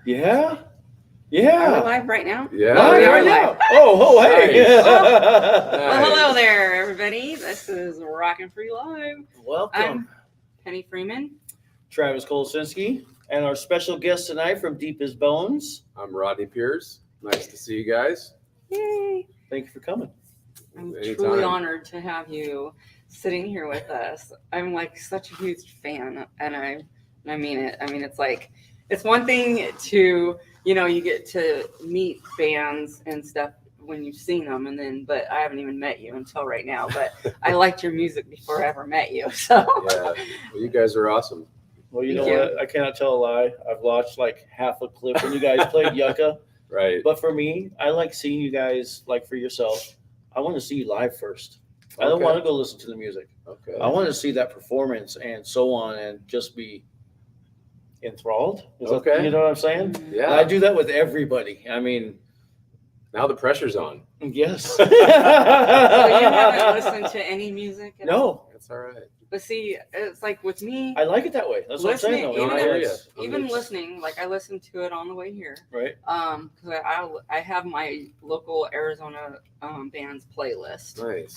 Yeah. Are Yeah. we live right now? Yeah, Live we are right live. now. Oh, hey. Nice. Well, hello Nice. there, everybody. This is Rockin' Free Live. Welcome. I'm Penny Freeman. Travis Kolosinski and our special guest tonight from Deep as Bones. I'm Rodney Pierce. Nice to see you guys. Yay! Thank you for coming. I'm Anytime. truly honored to have you sitting here with us. I'm like such a huge fan, and I mean it. I mean, it's like it's one thing to you get to meet bands and stuff when you've seen them, but I haven't even met you until right now. But I liked your music before I ever met you. So Yeah, well, you guys are awesome. Well, you Thank know you. what? I cannot tell a lie. I've watched like half a clip when you guys played Yucca. Right. But for me, I like seeing you guys like for yourself. I want to see you live first. I don't Okay. want to go listen to the music. Okay. I want to see that performance and so on and just be enthralled. Is that- Okay. you know what I'm saying? And I Yeah. do that with everybody. I mean, Now the pressure's on. yes. So you haven't listened to any music at all? No, That's all right. But see, it's like with me, I like it that way. That's what I'm saying. Listening, though. No, I hear ya. even It's- listening, like I listened to it on the way here. Right. Because I have my local Arizona bands playlist. Nice.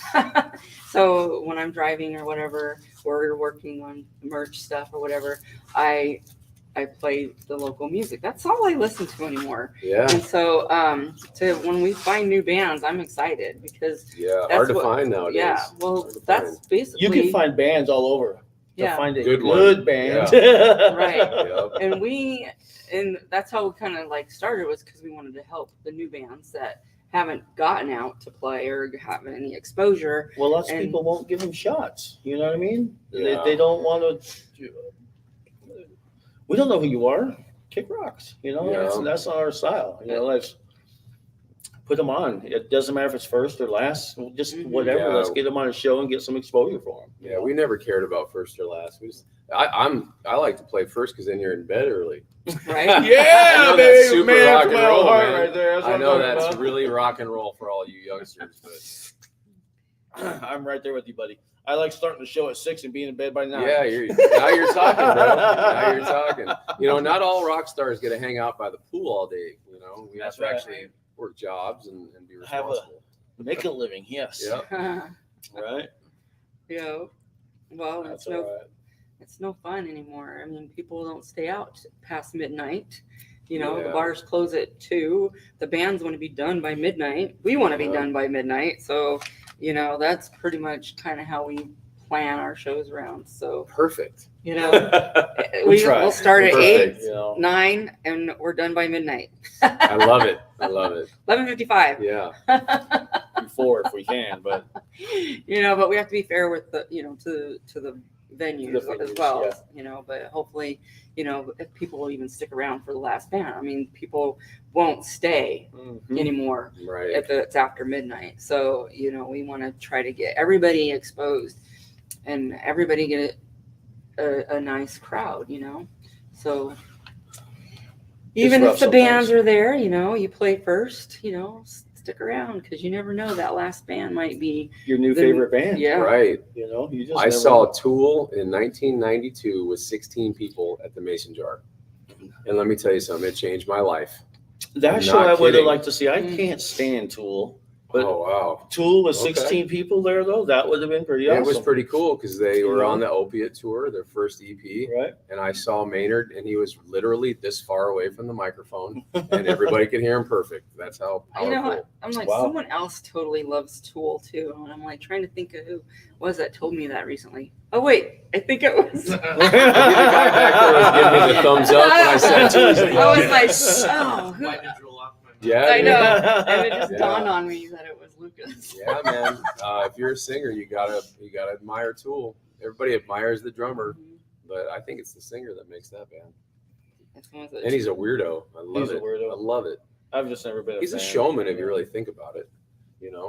So when I'm driving or whatever, or you're working on merch stuff or whatever, I play the local music. That's all I listen to anymore. Yeah. And so when we find new bands, I'm excited because Yeah. that's Hard to what- find nowadays. yeah, well, Hard to that's find. basically You can find bands all over. To yeah. find a Good good, one. band. Right. Yep. And that's how we kind of like started, was because we wanted to help the new bands that haven't gotten out to play or haven't any exposure. Well, lots of And- people won't give them shots. You know what I mean? Yeah. They don't want to. We don't know who you are. Kick rocks. You know, Yeah. that's not our style. You know, let's put them on. It doesn't matter if it's first or last. Just Mhm. whatever. Yeah. Let's get them on a show and get some exposure for them. Yeah. We never cared about first or last. We just, I like to play first because then you're in bed early. Right? I Yeah, know that's baby, super man, rock from and my roll, heart man. right there. That's what I I'm know talking that's about. really rock and roll for all you youngsters, but I'm right there with you, buddy. I like starting the show at 6 and being in bed by 9. yeah, now you're talking, bro. Now you're talking. You know, not all rock stars get to hang out by the pool all day. You know, we That's have to right. actually work jobs and be Have a- responsible. Make a living, yes. Yeah. Right. Well, That's it's no all right. it's no fun anymore. I mean, people don't stay out past midnight. The Yeah. bars close at 2. The bands want to be done by midnight. We want to be Yeah. done by midnight. So, that's pretty much kind of how we plan our shows around. So, Perfect. try. we'll start at Perfect. 8, You know, 9, and we're done by midnight. I love it. I love it. 11:55. Yeah. before if we can, but But we have to be fair with the to the venues The as venues, well. yeah. But hopefully, if people will even stick around for the last band. I mean, people won't stay anymore Right. it's after midnight. So we want to try to get everybody exposed and everybody get a nice crowd. So even rough if the bands sometimes. are there, you play first. Stick around because you never know, that last band might be your new The- favorite band. yeah. Right. You just I never saw know. Tool in 1992 with 16 people at the Mason Jar. And let me tell you something, it changed my life. that I'm show. not I would have kidding. liked to see. I Mm. can't stand Tool, but Oh, wow. Tool with Okay. 16 people there though. That would have been pretty It awesome. was pretty cool because they You were know? on the Opiate tour, their first EP. right. And I saw Maynard, and he was literally this far away from the microphone, and everybody could hear him perfect. That's how powerful. what? I'm like, Wow. someone else totally loves Tool too. And I'm like trying to think of who was that told me that recently. Oh, wait. I think it was. I think the guy back there was giving me the thumbs up when I said Tool. I was like, oh, who? Yeah, I yeah. know. And it just Yeah. dawned on me that it was Lucas. Yeah, man. If you're a singer, you gotta admire Tool. Everybody admires the drummer, but I think it's the singer that makes that band. And he's a weirdo. I love He's a it. weirdo. I love it. I've just never been. He's a fan. showman if you really think about it.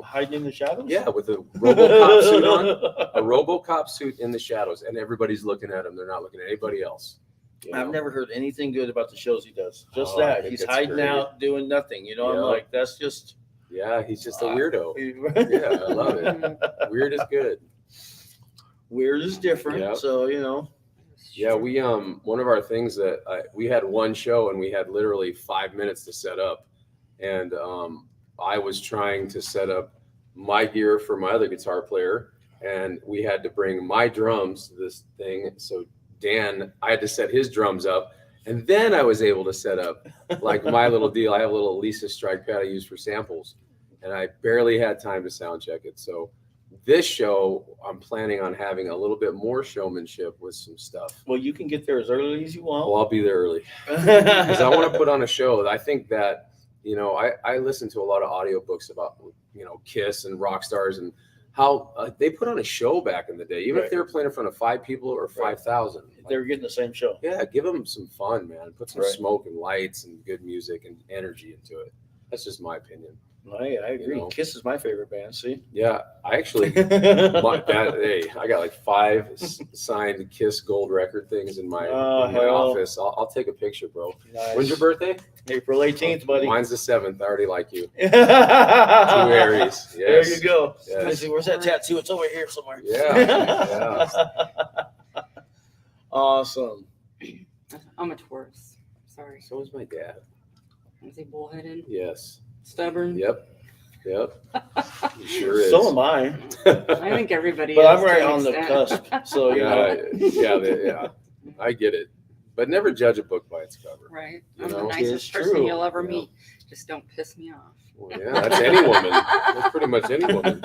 Hiding in the shadows. Yeah, with a RoboCop suit on, a RoboCop suit in the shadows, and everybody's looking at him. They're not looking at anybody else. I've never heard anything good about the shows he does. Just Oh, I that think he's it's hiding great. out, doing nothing. I'm Yeah. like, that's just. Yeah, he's just a weirdo. Yeah, Yeah, I love it. Weird is good. Weird is different. Yeah. So Yeah, we one of our things that we had one show and we had literally 5 minutes to set up, and I was trying to set up my gear for my other guitar player, and we had to bring my drums to this thing. So I had to set his drums up, and then I was able to set up like my little deal. I have a little Lisa strike pad I use for samples, and I barely had time to sound check it. So this show, I'm planning on having a little bit more showmanship with some stuff. Well, you can get there as early as you want. Well, I'll be there early because I want to put on a show. I think that, I listen to a lot of audiobooks about, Kiss and rock stars and how they put on a show back in the day, even if they were playing in front of 5 people or 5,000. They were getting the same show. Yeah, give them some fun, man. Put some smoke and lights and good music and energy into it. That's just my opinion. I agree. Kiss is my favorite band. See? Yeah, I actually, I got like 5 signed Kiss gold record things in my office. I'll take a picture, bro. Nice. When's your birthday? April 18th, buddy. Mine's the 7th. I already like you. 2 Two Aries. Yes. There you go. Yes. Let me see. Where's that tattoo? It's over here somewhere. Yeah. Awesome. I'm a Taurus. Sorry. So is my dad. Is he bullheaded? Yes. Stubborn? Yep. He sure is. So am I. I think everybody But is. I'm right to an on the extent. cusp. So, Yeah. I get it. But never judge a book by its cover. Right. You I'm know? the It's nicest person true. you'll ever Yeah. meet. Just don't piss me off. Well, yeah, that's any woman. That's pretty much any woman.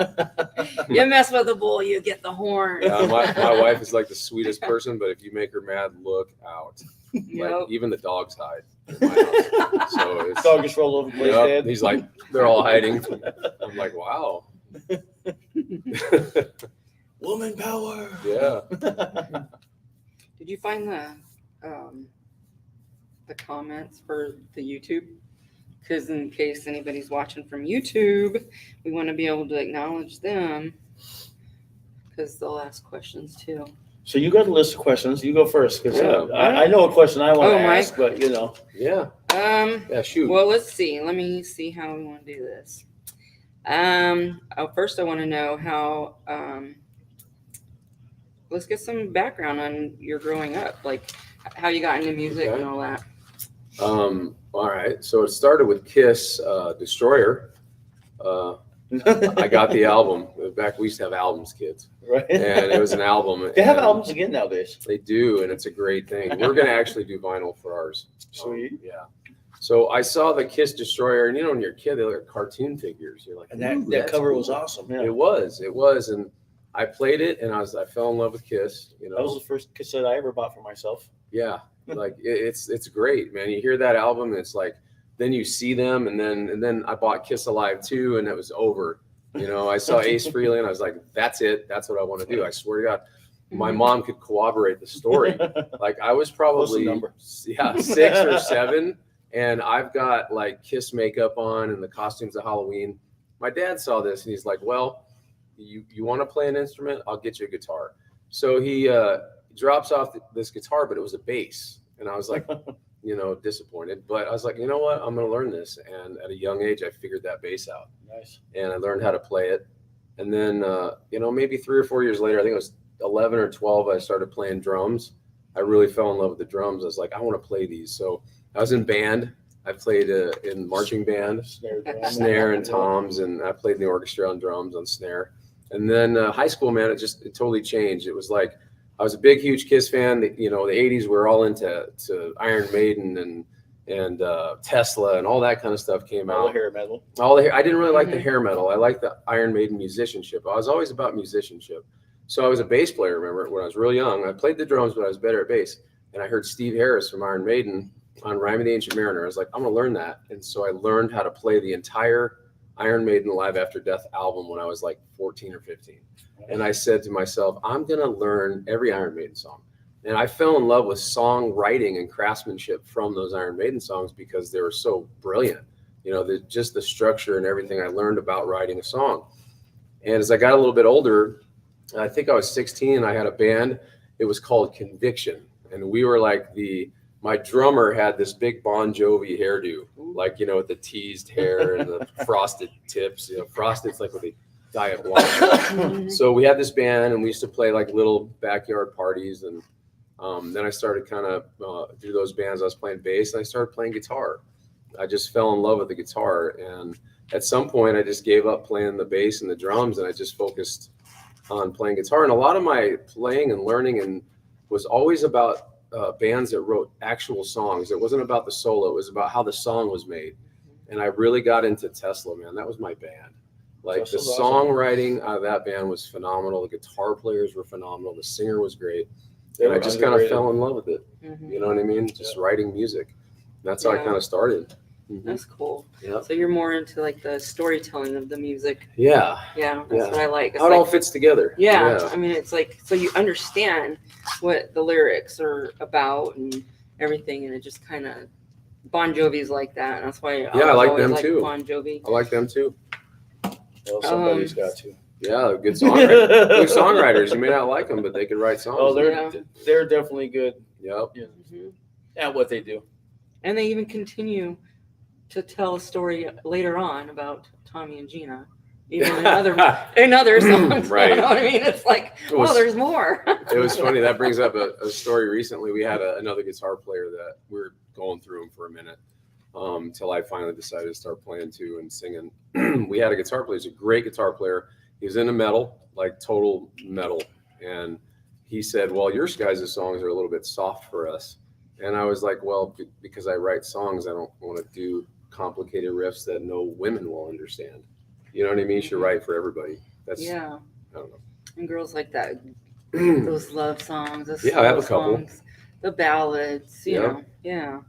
You mess with the bull, you get the horn. My wife is like the sweetest person, but if you make her mad, look out. Yep. Like even the dogs hide in my house. So it's Dog just rolled over the place, yep, Dad. he's like, they're all hiding. I'm like, wow. Woman power. Yeah. Did you find the comments for the YouTube? Because in case anybody's watching from YouTube, we want to be able to acknowledge them because they'll ask questions too. So you got a list of questions. You go first because Yeah. I know a question I want to Mike. ask, but Yeah. Yeah, shoot. Well, let's see. Let me see how we want to do this. First I want to know how. Let's get some background on your growing up, like how you got into music and all that. All right. So it started with Kiss, Destroyer. I got the album. Back we used to have albums, kids. right. And it was an album. They have and albums again nowadays. They do, and it's a great thing. We're going to actually do vinyl for ours. Sweet. Yeah. So I saw the Kiss Destroyer, and when you're a kid, they look like cartoon figures. You're like, And "Ooh, that that's cover cool." was awesome. Yeah. It was, and I played it, and I fell in love with Kiss. That was the first cassette I ever bought for myself. Yeah, like it's great, man. You hear that album, and it's like, then you see them, and then I bought Kiss Alive too, and it was over. I saw Ace Frehley, and I was like, that's it. That's what I want to do. I swear to God. My mom could corroborate the story. Like I was What's the probably number? 6 or 7, and I've got like Kiss makeup on and the costumes of Halloween. My dad saw this and he's like, "Well, you want to play an instrument? I'll get you a guitar." So he drops off this guitar, but it was a bass, and I was like, disappointed. But I was like, you know what? I'm going to learn this. And at a young age, I figured that bass out, Nice. and I learned how to play it. And then, maybe 3 or 4 years later, I think it was 11 or 12, I started playing drums. I really fell in love with the drums. I was like, I want to play these. So I was in band. I played in marching band, snare and toms, and I played in the orchestra on drums on snare. And then high school, man, it totally changed. It was like I was a big, huge Kiss fan. The 80s, we were all into Iron Maiden and Tesla and all that kind of stuff came All the out. hair metal. I didn't really like the hair metal. I liked the Iron Maiden musicianship. I was always about musicianship. So I was a bass player, remember, when I was real young. I played the drums, but I was better at bass. And I heard Steve Harris from Iron Maiden on Rime of the Ancient Mariner. I was like, I'm going to learn that. And so I learned how to play the entire Iron Maiden Live After Death album when I was like 14 or 15. And I said to myself, I'm going to learn every Iron Maiden song. And I fell in love with songwriting and craftsmanship from those Iron Maiden songs because they were so brilliant. Just the structure and everything I learned about writing a song. And as I got a little bit older, I think I was 16, I had a band. It was called Conviction. And we were like my drummer had this big Bon Jovi hairdo, like, with the teased hair and the frosted tips. Frosted's like with the dye it blonde. So we had this band and we used to play like little backyard parties. And Then I started kind of through those bands. I was playing bass, and I started playing guitar. I just fell in love with the guitar, and at some point, I just gave up playing the bass and the drums, and I just focused on playing guitar. And a lot of my playing and learning and was always about bands that wrote actual songs. It wasn't about the solo; it was about how the song was made. And I really got into Tesla, man. That was my band. Like Tesla's the awesome. songwriting out of that band was phenomenal. The guitar players were phenomenal. The singer was great. They And I were just kind of underrated. fell in love with it. Mhm. You know what I mean? Just writing music. That's how I Yeah. kind of started. Mhm. That's cool. Yeah. So you're more into like the storytelling of the music. Yeah. Yeah, that's Yeah. what I like. It's How it all like, fits together. yeah, I mean, it's like, so you understand what the lyrics are about and everything, and it just kind of, Bon Jovi's like that. And that's why Yeah, I like always them liked too. Bon Jovi. I like them too. Well, somebody's got to. Yeah, good songwriters. Good songwriters. You may not like them, but they can write songs. Oh, Yeah. they're definitely good Yep. Mhm. at what they do. And they even continue to tell a story later on about Tommy and Gina, even in other songs. Right. You know what I mean? It's like, It was- oh, there's more. It was funny. That brings up a story recently. We had another guitar player that we were going through him for a minute till I finally decided to start playing too and singing. We had a guitar player. He's a great guitar player. He was into metal, like total metal. And he said, well, your guys' songs are a little bit soft for us. And I was like, well, because I write songs, I don't want to do complicated riffs that no women will understand. You know what I mean? You should write for everybody. That's, Yeah. I don't know. And girls like that, those love songs, the Yeah, I have a slow couple. songs, the ballads, you Yeah. know. Yeah.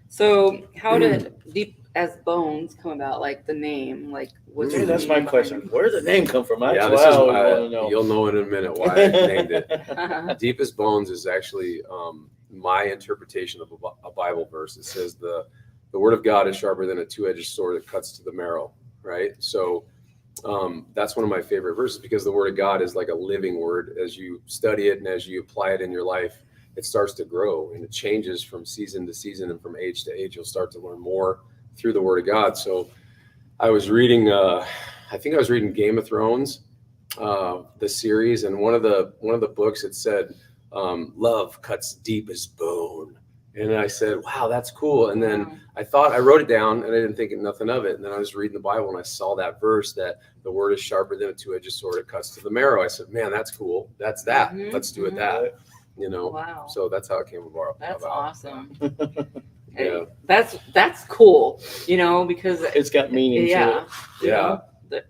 So how did Deep as Bones come about? Like the name, like what's Hey, the that's my meaning question. Where did the name come from? That's Yeah, what this I is always want to know. you'll know in a minute why I named it. behind it? Deepest Bones is actually my interpretation of a Bible verse. It says the word of God is sharper than a two-edged sword that cuts to the marrow, right? So that's one of my favorite verses because the word of God is like a living word. As you study it and as you apply it in your life, it starts to grow and it changes from season to season and from age to age. You'll start to learn more through the word of God. So I was reading, I think I was reading Game of Thrones, the series, and one of the books it said, love cuts deep as bone. And I said, wow, that's cool. And then I wrote it down and I didn't think nothing of it. And then I was reading the Bible and I saw that verse that the word is sharper than a two-edged sword. It cuts to the marrow. I said, man, that's cool. That's that. Mhm, Let's do it that, you know? Wow. So that's how it came about. That's awesome. Yeah. That's cool, you know, because It's got meaning to yeah, it. you Yeah. know,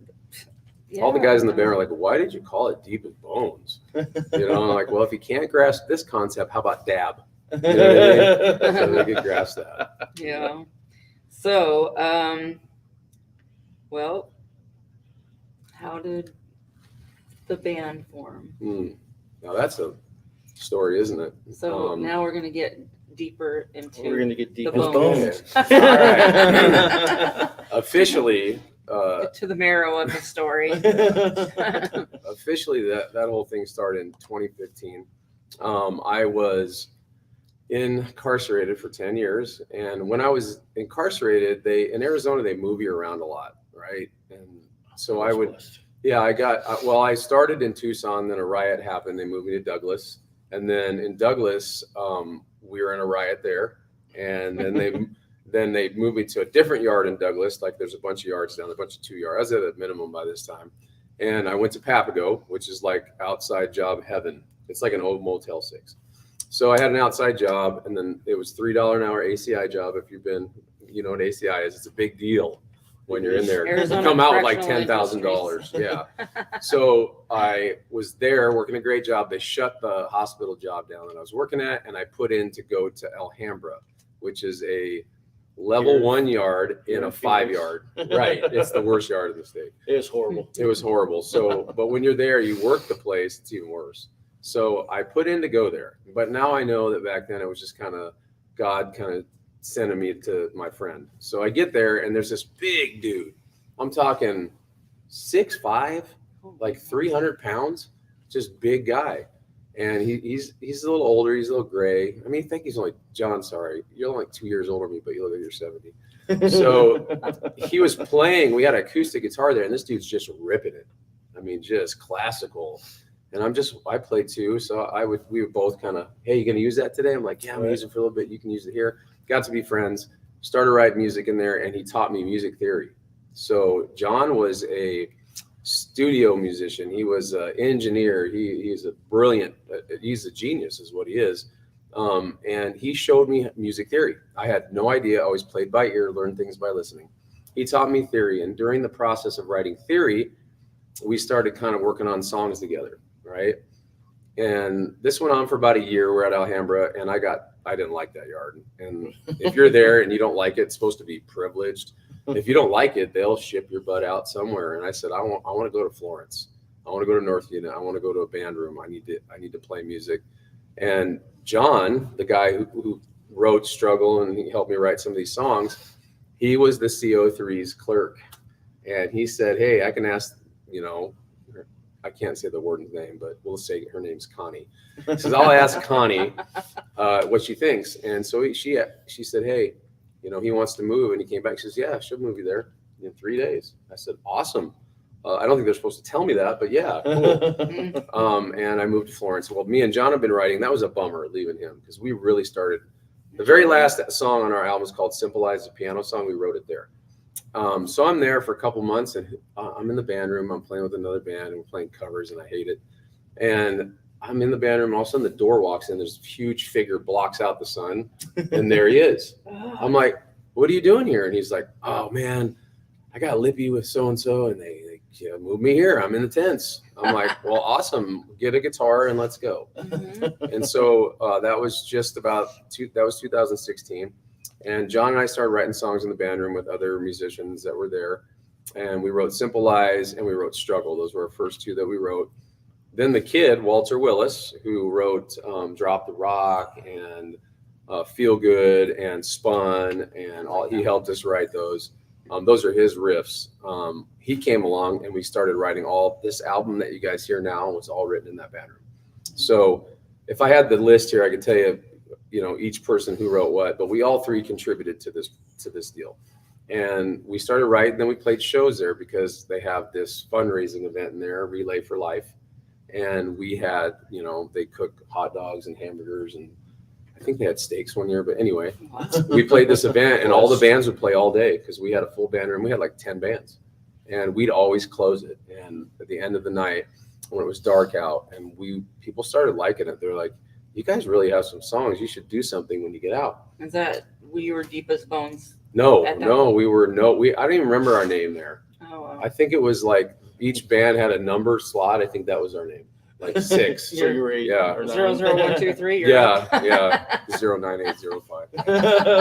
All the yeah, guys in the band are like, why did you call it Deep as Bones? You know, I'm like, well, if you can't grasp this concept, how about dab? You know what I mean? So they could grasp that. yeah. So, well, how did the band form? Now that's a story, isn't it? So now we're gonna get deeper We're into gonna get deep The as bones. bones. Officially, get to the marrow of the story. officially that whole thing started in 2015. I was incarcerated for 10 years, and when I was incarcerated, in Arizona they move you around a lot, right? And so I would, yeah, I started in Tucson, then a riot happened. They moved me to Douglas, and then in Douglas, we were in a riot there, and then they moved me to a different yard in Douglas. Like there's a bunch of yards down, a bunch of 2 yards. I was at a minimum by this time. And I went to Papago, which is like outside job heaven. It's like an old Motel 6. So I had an outside job, and then it was $3 an hour ACI job. If you've been, you know what ACI is. It's a big deal when you're in there. Arizona You come out with like Correctional $10,000. Yeah. So I was there working a great job. They shut the hospital job down that I was working at, and I put in to go to Alhambra, which is a level Here- 1 yard in here a in 5 Phoenix. yard. Right. It's the worst yard in the state. It's horrible. It was horrible. So, but when you're there, you work the place, it's even worse. So I put in to go there. But now I know that back then it was just kind of God kind of sending me to my friend. So I get there and there's this big dude. I'm talking 6'5", like 300 pounds, just big guy. And he's a little older. He's a little gray. I mean, I think he's only, John, sorry, you're only like 2 years older than me, but you look like you're 70. So he was playing, we had an acoustic guitar there, and this dude's just ripping it. I mean, just classical. And I play too. So we would both kind of, hey, you going to use that today? I'm like, yeah, I'm going to use it for a little bit. You can use it here. Got to be friends, started writing music in there, and he taught me music theory. So John was a studio musician. He was an engineer. He's a brilliant, he's a genius is what he is. And he showed me music theory. I had no idea. I always played by ear, learned things by listening. He taught me theory. And during the process of writing theory, we started kind of working on songs together, right? And this went on for about a year. We're at Alhambra, and I didn't like that yard. And if you're there and you don't like it, it's supposed to be privileged. If you don't like it, they'll ship your butt out somewhere. And I said, I want to go to Florence. I want to go to North Unit. I want to go to a band room. I need to play music. And John, the guy who wrote Struggle and he helped me write some of these songs, he was the CO3's clerk. And he said, hey, I can ask, I can't say the warden's name, but we'll say her name's Connie. He says, I'll ask Connie what she thinks. And so she said, hey, he wants to move. And he came back. She says, yeah, she'll move you there in 3 days. I said, awesome. I don't think they're supposed to tell me that, but yeah, cool. And I moved to Florence. Well, me and John have been writing. That was a bummer leaving him because we really started. The very last song on our album is called Simple Eyes, the piano song. We wrote it there. So I'm there for a couple months, and I'm in the band room. I'm playing with another band, and we're playing covers, and I hate it. And I'm in the band room. All of a sudden, the door walks in. There's a huge figure blocks out the sun, and there he is. I'm like, what are you doing here? And he's like, oh, man, I got lippy with so-and-so, and they moved me here. I'm in the tents. I'm like, well, awesome. Get a guitar, and let's go. Mm-hmm. And so that was just about that was 2016. And John and I started writing songs in the band room with other musicians that were there. And we wrote Simple Lies and we wrote Struggle. Those were our first two that we wrote. Then the kid, Walter Willis, who wrote Drop the Rock and Feel Good and Spun and all, he helped us write those. Those are his riffs. He came along and we started writing this album that you guys hear now was all written in that band room. So if I had the list here, I could tell you, each person who wrote what, but we all three contributed to this deal. And we started writing, then we played shows there because they have this fundraising event in there, Relay for Life. And we had, they cook hot dogs and hamburgers, and I think they had steaks one year, but anyway, we played this event and all the bands would play all day because we had a full band room. We had like 10 bands and we'd always close it. And at the end of the night, when it was dark out and people started liking it, they're like, you guys really have some songs. You should do something when you get out. Is that we were Deepest Bones? No, I don't even remember our name there. Oh, wow. I think it was like each band had a number slot. I think that was our name, like 6. So you were 8 Yeah. or 9. 00123. Yeah, 09805.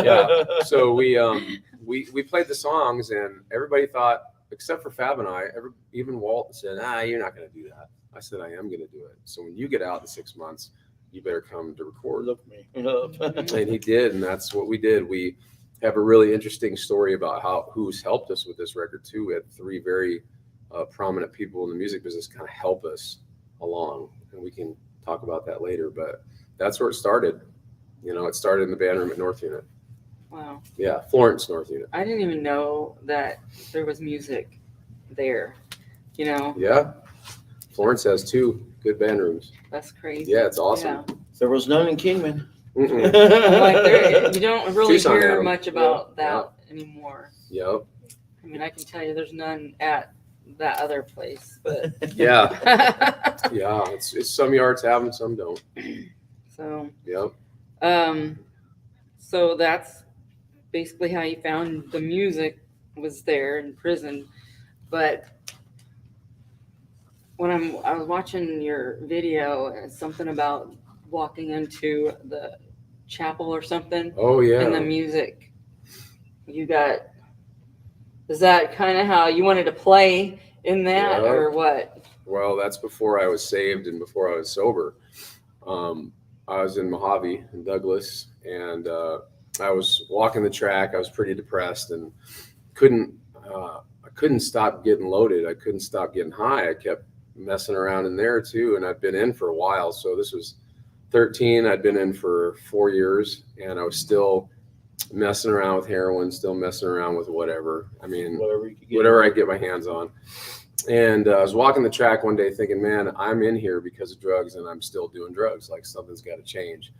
Yeah. So we played the songs and everybody thought, except for Fab and I, even Walt said, you're not going to do that. I said, I am going to do it. So when you get out in 6 months, you better come to record. Look me up. And he did, and that's what we did. We have a really interesting story about who's helped us with this record too. We had 3 very prominent people in the music business kind of help us along, and we can talk about that later. But that's where it started. It started in the band room at North Unit. Wow. Yeah, Florence North Unit. I didn't even know that there was music there. Yeah, Florence has 2 good band rooms. That's crazy. Yeah, it's awesome. Yeah. There was none in Kingman. Like you don't really Tucson had hear 'em. much about Yeah. that anymore. Yep. I mean, I can tell you there's none at that other place, but Yeah. Yeah. It's some yards have them, some don't. so Yep. so that's basically how you found the music was there in prison. But when I was watching your video, it's something about walking into the chapel or something, Oh yeah. and the music you got. Is that kind of how you wanted to play in that, Yeah. or what? Well, that's before I was saved and before I was sober. I was in Mojave in Douglas, and I was walking the track. I was pretty depressed and I couldn't stop getting loaded. I couldn't stop getting high. I kept messing around in there too, and I'd been in for a while. So this was 13. I'd been in for 4 years, and I was still messing around with heroin, still messing around with whatever. I mean, Whatever you could get. whatever I get my hands on. And I was walking the track one day thinking, man, I'm in here because of drugs and I'm still doing drugs. Like something's got to change.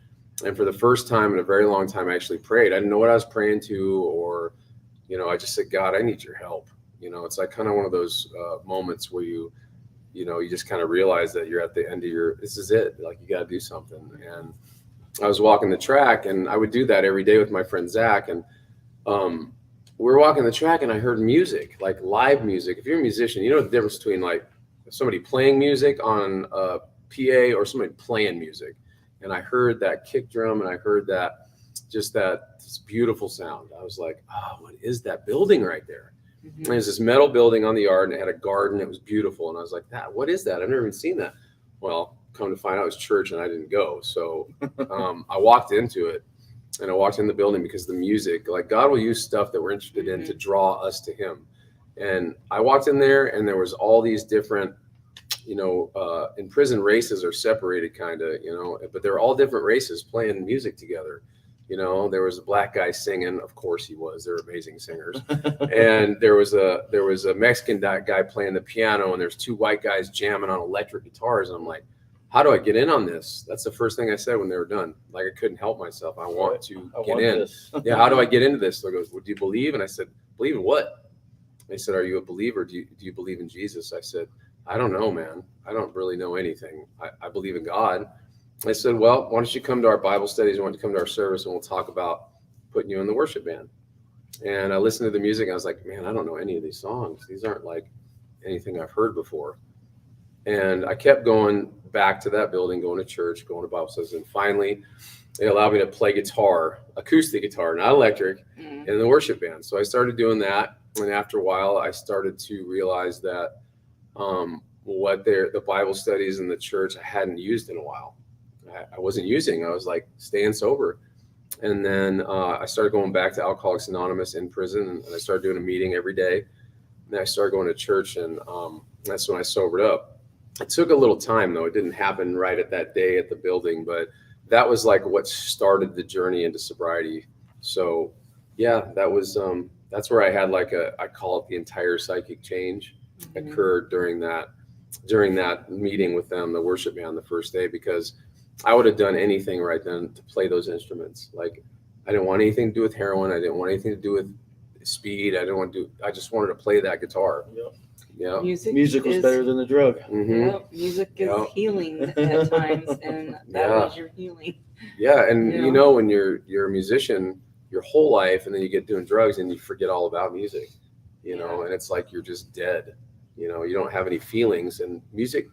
And for the first time in a very long time, I actually prayed. I didn't know what I was praying to, or, I just said, God, I need your help. It's like kind of one of those moments where you just kind of realize that you're at the end of this is it. Like you got to do something. And I was walking the track, and I would do that every day with my friend Zach. And we were walking the track, and I heard music, like live music. If you're a musician, you know the difference between like somebody playing music on a PA or somebody playing music. And I heard that kick drum, and I heard this beautiful sound. I was like, oh, what is that building right there? Mhm. And there's this metal building on the yard, and it had a garden. It was beautiful. And I was like, what is that? I've never even seen that. Well, come to find out it was church, and I didn't go. So I walked into it, and I walked in the building because the music, like God will use stuff that we're interested in to draw us to him. And I walked in there, and there was all these different, in prison, races are separated kind of, but they're all different races playing music together. There was a black guy singing. Of course he was. They're amazing singers. And there was a Mexican guy playing the piano, and there's two white guys jamming on electric guitars. And I'm like, how do I get in on this? That's the first thing I said when they were done. Like I couldn't help myself. I want to get in. This. Yeah. How do I get into this? So he goes, well, do you believe? And I said, believe in what? They said, are you a believer? Do you believe in Jesus? I said, I don't know, man. I don't really know anything. I believe in God. I said, well, why don't you come to our Bible studies? Why don't you come to our service, and we'll talk about putting you in the worship band. And I listened to the music. I was like, man, I don't know any of these songs. These aren't like anything I've heard before. And I kept going back to that building, going to church, going to Bible studies. And finally, they allowed me to play guitar, acoustic guitar, not electric, in the worship band. So I started doing that. And after a while, I started to realize that the Bible studies in the church I hadn't used in a while. I wasn't using. I was like staying sober. And then I started going back to Alcoholics Anonymous in prison, and I started doing a meeting every day. And then I started going to church, and that's when I sobered up. It took a little time, though. It didn't happen right at that day at the building, but that was like what started the journey into sobriety. So yeah, that's where I had I call it the entire psychic change occurred during that meeting with them, the worship band, the first day, because I would have done anything right then to play those instruments. Like I didn't want anything to do with heroin. I didn't want anything to do with speed. I just wanted to play that guitar. Yep. Yeah. Music was better than the drug. Mm-hmm. Yep. Music is healing at times, and that is your healing. Yeah. And when you're a musician your whole life, and then you get doing drugs and you forget all about music, and it's like you're just dead. You don't have any feelings, and music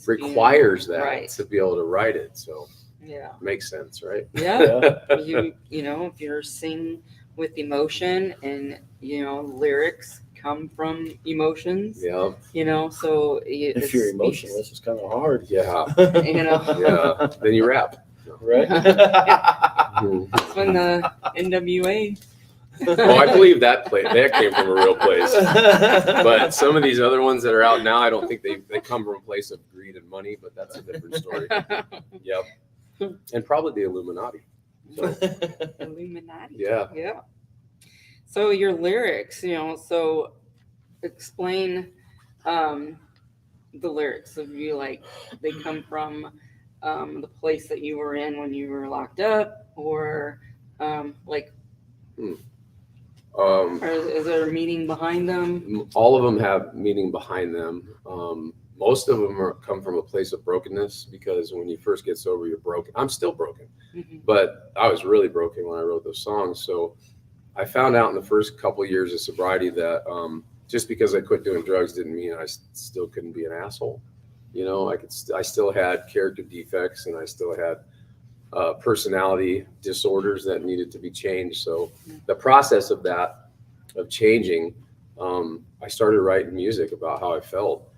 requires that to be able to write it. So yeah, makes sense, right? Yeah. If you're singing with emotion, and lyrics come from emotions. Yeah. So if you're emotionless, it's kind of hard. Yeah. Yeah. Then you rap. Right. That's when the NWA. Oh, I believe that came from a real place. But some of these other ones that are out now, I don't think they come from a place of greed and money, but that's a different story. Yep. And probably the Illuminati. So, Illuminati. yeah. Yeah. So your lyrics, so explain the lyrics of you, like they come from the place that you were in when you were locked up, or or is there a meaning behind them? All of them have meaning behind them. Most of them come from a place of brokenness, because when you first get sober, you're broken. I'm still broken, but I was really broken when I wrote those songs. So I found out in the first couple of years of sobriety that just because I quit doing drugs didn't mean I still couldn't be an asshole. I still had character defects, and I still had personality disorders that needed to be changed. So the process of changing, I started writing music about how I felt.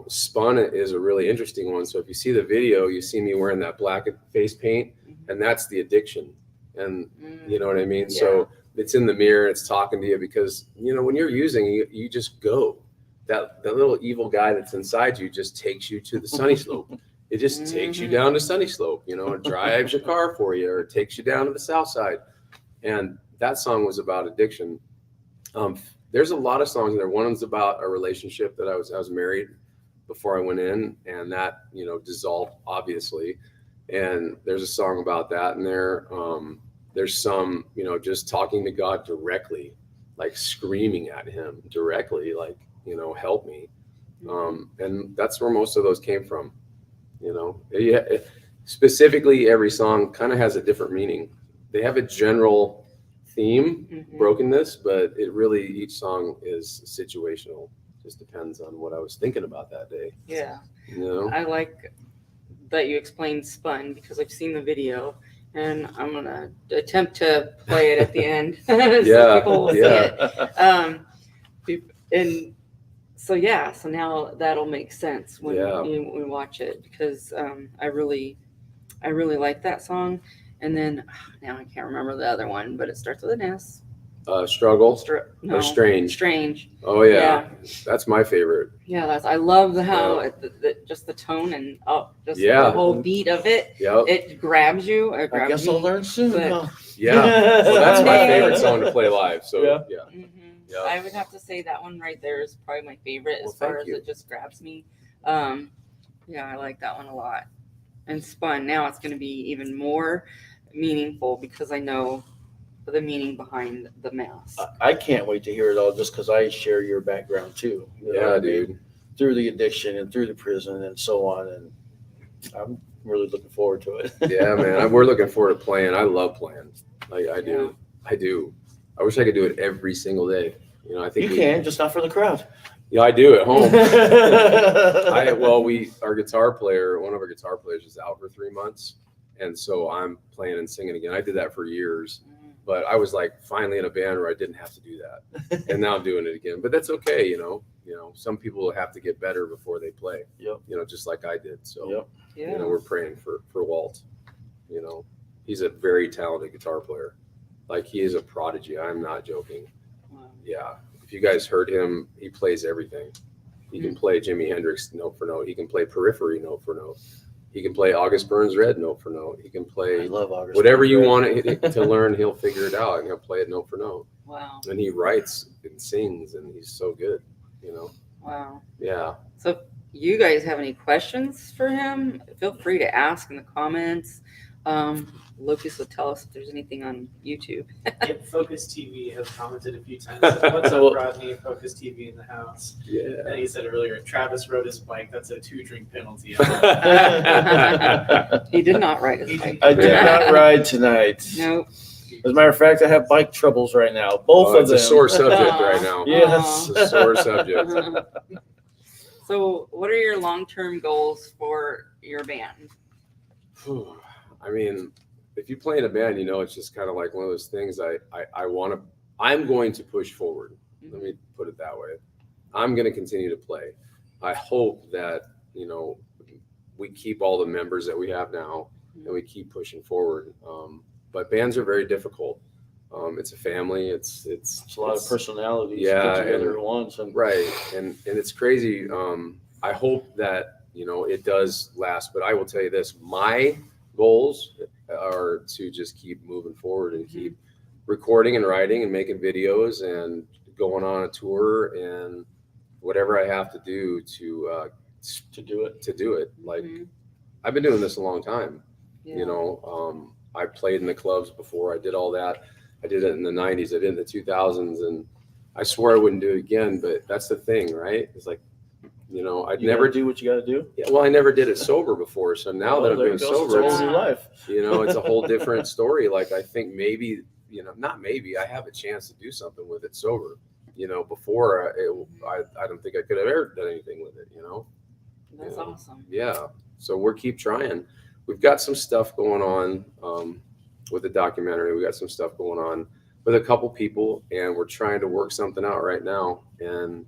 Spun is a really interesting one. So if you see the video, you see me wearing that black face paint, and that's the addiction. And you know what I mean? Yeah. So it's in the mirror, it's talking to you, because, when you're using, you just go. That little evil guy that's inside you just takes you to the sunny slope. It just takes you down to Sunny Slope, it drives your car for you, or it takes you down to the south side. And that song was about addiction. there's a lot of songs in there. One's about a relationship that I was married before I went in, and that, you know, dissolved obviously. And there's a song about that in there. There's some, you know, just talking to God directly, like screaming at him directly, like, you know, help me. And that's where most of those came from, you know. Yeah, specifically every song kind of has a different meaning. They have a general theme, brokenness, but it really, each song is situational. Just depends on what I was thinking about that day. Yeah. You know? I like that you explained Spun because I've seen the video and I'm going to attempt to play it at the end so Yeah, people will yeah. see it. And so, yeah, so now that'll make sense when Yeah. we watch it because I really like that song. And then now I can't remember the other one, but it starts with an S. Struggle No, or Strange? Strange. Oh yeah. That's my favorite. Yeah, I love how Yeah. just the tone and just Yeah. the whole beat of it. Yep. It grabs you. It I grabs guess I'll me. learn soon. But- huh? Yeah. Well, that's my Someday. favorite song to play live. So Yeah. yeah. Yeah. I would have to say that one right there is probably my favorite Well, as far thank as you. it just grabs me. Yeah, I like that one a lot. And Spun, now it's going to be even more meaningful because I know the meaning behind the mask. I can't wait to hear it all just because I share your background too. You know what Yeah, I mean? dude. Through the addiction and through the prison and so on. And I'm really looking forward to it. Yeah, man. We're looking forward to playing. I love playing. I do. I do. I wish I could do it every single day. You know, I think You can, just not for the crowd. Yeah, I do at home. Our guitar player, one of our guitar players is out for 3 months. And so I'm playing and singing again. I did that for years, but I was like finally in a band where I didn't have to do that. And now I'm doing it again, but that's okay. You know, some people have to get better before they play, Yep. you know, just like I did. So, Yep. Yeah. you know, we're praying for Walt, you know, he's a very talented guitar player. Like he is a prodigy. I'm not joking. Wow. Yeah. If you guys heard him, he plays everything. He can play Jimi Hendrix note for note. He can play Periphery note for note. He can play August Burns Red note for note. He can I play love August. whatever you want to learn. He'll figure it out and he'll play it note for note. Wow. And he writes and sings and he's so good, you know? Wow. Yeah. So if you guys have any questions for him, feel free to ask in the comments. Lucas will tell us if there's anything on YouTube. Yep, Focus TV has commented a few times. What's up, Rodney? Focus TV in the house. Yeah. And he said earlier, Travis rode his bike. That's a 2-drink penalty. He did not write his bike. I did not ride tonight. Nope. As a matter of fact, I have bike troubles right now. Both Oh, of it's them. a sore subject right now. Yes. It's a sore subject. So what are your long-term goals for your band? I mean, if you play in a band, you know, it's just kind of like one of those things I'm going to push forward. Let me put it that way. I'm going to continue to play. I hope that, you know, we keep all the members that we have now and we keep pushing forward. But bands are very difficult. It's a family. It's a lot of personalities Yeah, put together and- at once. And right. And it's crazy. I hope that, you know, it does last, but I will tell you this, my goals are to just keep moving forward and keep recording and writing and making videos and going on a tour and whatever I have to do to do it. Like I've been doing this a long time, Yeah. you know, I played in the clubs before. I did all that. I did it in the 90s. I did it in the 2000s, and I swore I wouldn't do it again. But that's the thing, right? It's like, you know, I'd you never gotta do what you got to do. Yeah, well, I never did it sober before. So now that I'm there doing it goes. sober, It's a it's, whole new life. you know, it's a whole different story. Like I think maybe, you know, not maybe, I have a chance to do something with it sober. You know, before I don't think I could have ever done anything with it, you know? That's Yeah. awesome. Yeah. So we're keep trying. We've got some stuff going on with the documentary. We got some stuff going on with a couple people, and we're trying to work something out right now. And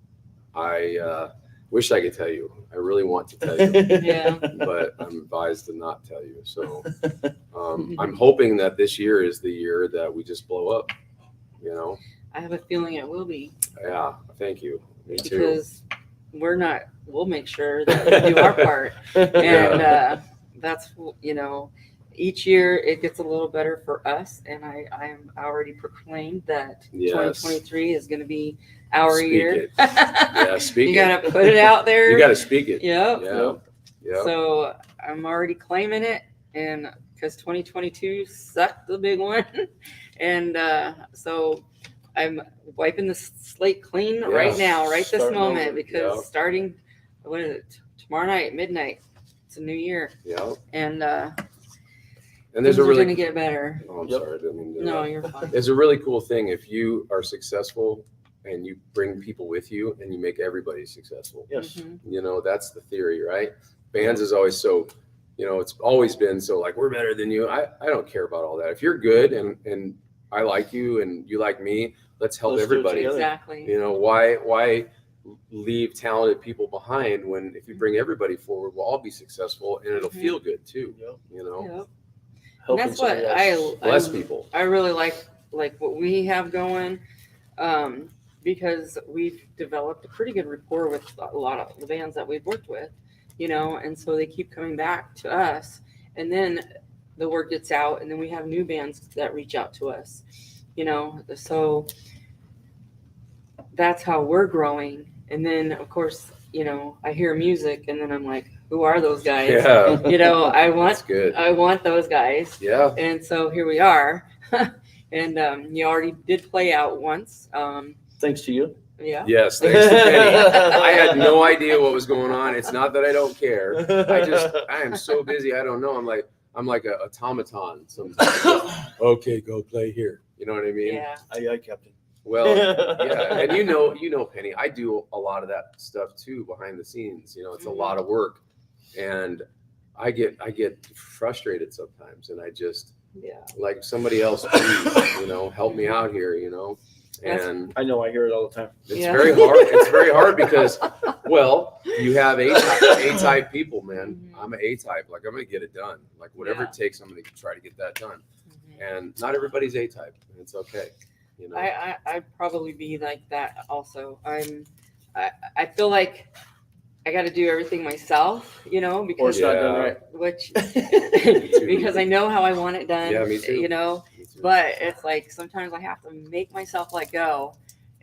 I wish I could tell you. I really want to tell you, Yeah. but I'm advised to not tell you. So I'm hoping that this year is the year that we just blow up. You know? I have a feeling it will be Yeah. Thank you. Me too. because we'll make sure that we do our part. And that's, you know, each year it gets a little better for us. And I'm already proclaimed that Yes. 2023 is going to be hour a Speak year. it. Yeah, speak You it. gotta put it out there. You got to speak it. Yep. Yeah. Yeah. So I'm already claiming it, and because 2022 sucked the big one, and so I'm wiping the slate clean right now, right this Starting moment, over. because Yeah. starting, what is it, tomorrow night, midnight, it's a new year, Yeah. and And there's things a are gonna really. get better. Oh, I'm Yep. sorry. I didn't mean to do No, that. you're fine. It's a really cool thing if you are successful and you bring people with you and you make everybody successful. Yes. Mhm. You know, that's the theory, right? Bands is always so, you know, it's always been so like, we're better than you. I don't care about all that. If you're good and I like you and you like me, let's help Let's do it everybody. together. Exactly. You know, why leave talented people behind when if you bring everybody forward, we'll all be successful and it'll Mhm. feel good too. Yep. You know, Yep. And Helping that's what somebody else. bless people. I really like what we have going, because we've developed a pretty good rapport with a lot of the bands that we've worked with, you know, and so they keep coming back to us, and then the word gets out, and then we have new bands that reach out to us, you know, so that's how we're growing. And then of course, you know, I hear music, and then I'm like, who are those guys? Yeah, You know, I that's good. want those guys. Yeah. And so here we are. And you already did play out once. Thanks to you. Yeah. Yes, thanks to Penny. I had no idea what was going on. It's not that I don't care. I am so busy. I don't know. I'm like a automaton sometimes. Okay, go play here. You know what I mean? Yeah. Aye, Captain. Well, yeah, and you know, Penny, I do a lot of that stuff too behind the scenes. You know, it's a lot of work, and I get frustrated sometimes, and I just Yeah. like somebody else, please, you know, help me out here, you know, That's- and I know. I hear it all the time. it's Yeah. very hard. It's very hard because, well, you have A-type people, man. Mhm. I'm an A-type. Like I'm gonna get it done. Like whatever Yeah. it takes, I'm gonna try to get that done. Mhm. And not everybody's A-type, and it's okay. You know. I'd probably be like that also. I feel like I got to do everything myself, you know, Or it's because not Yeah. done right. which too. because I know how I want it done. Yeah, me too. You know, Me too. but it's like sometimes I have to make myself let go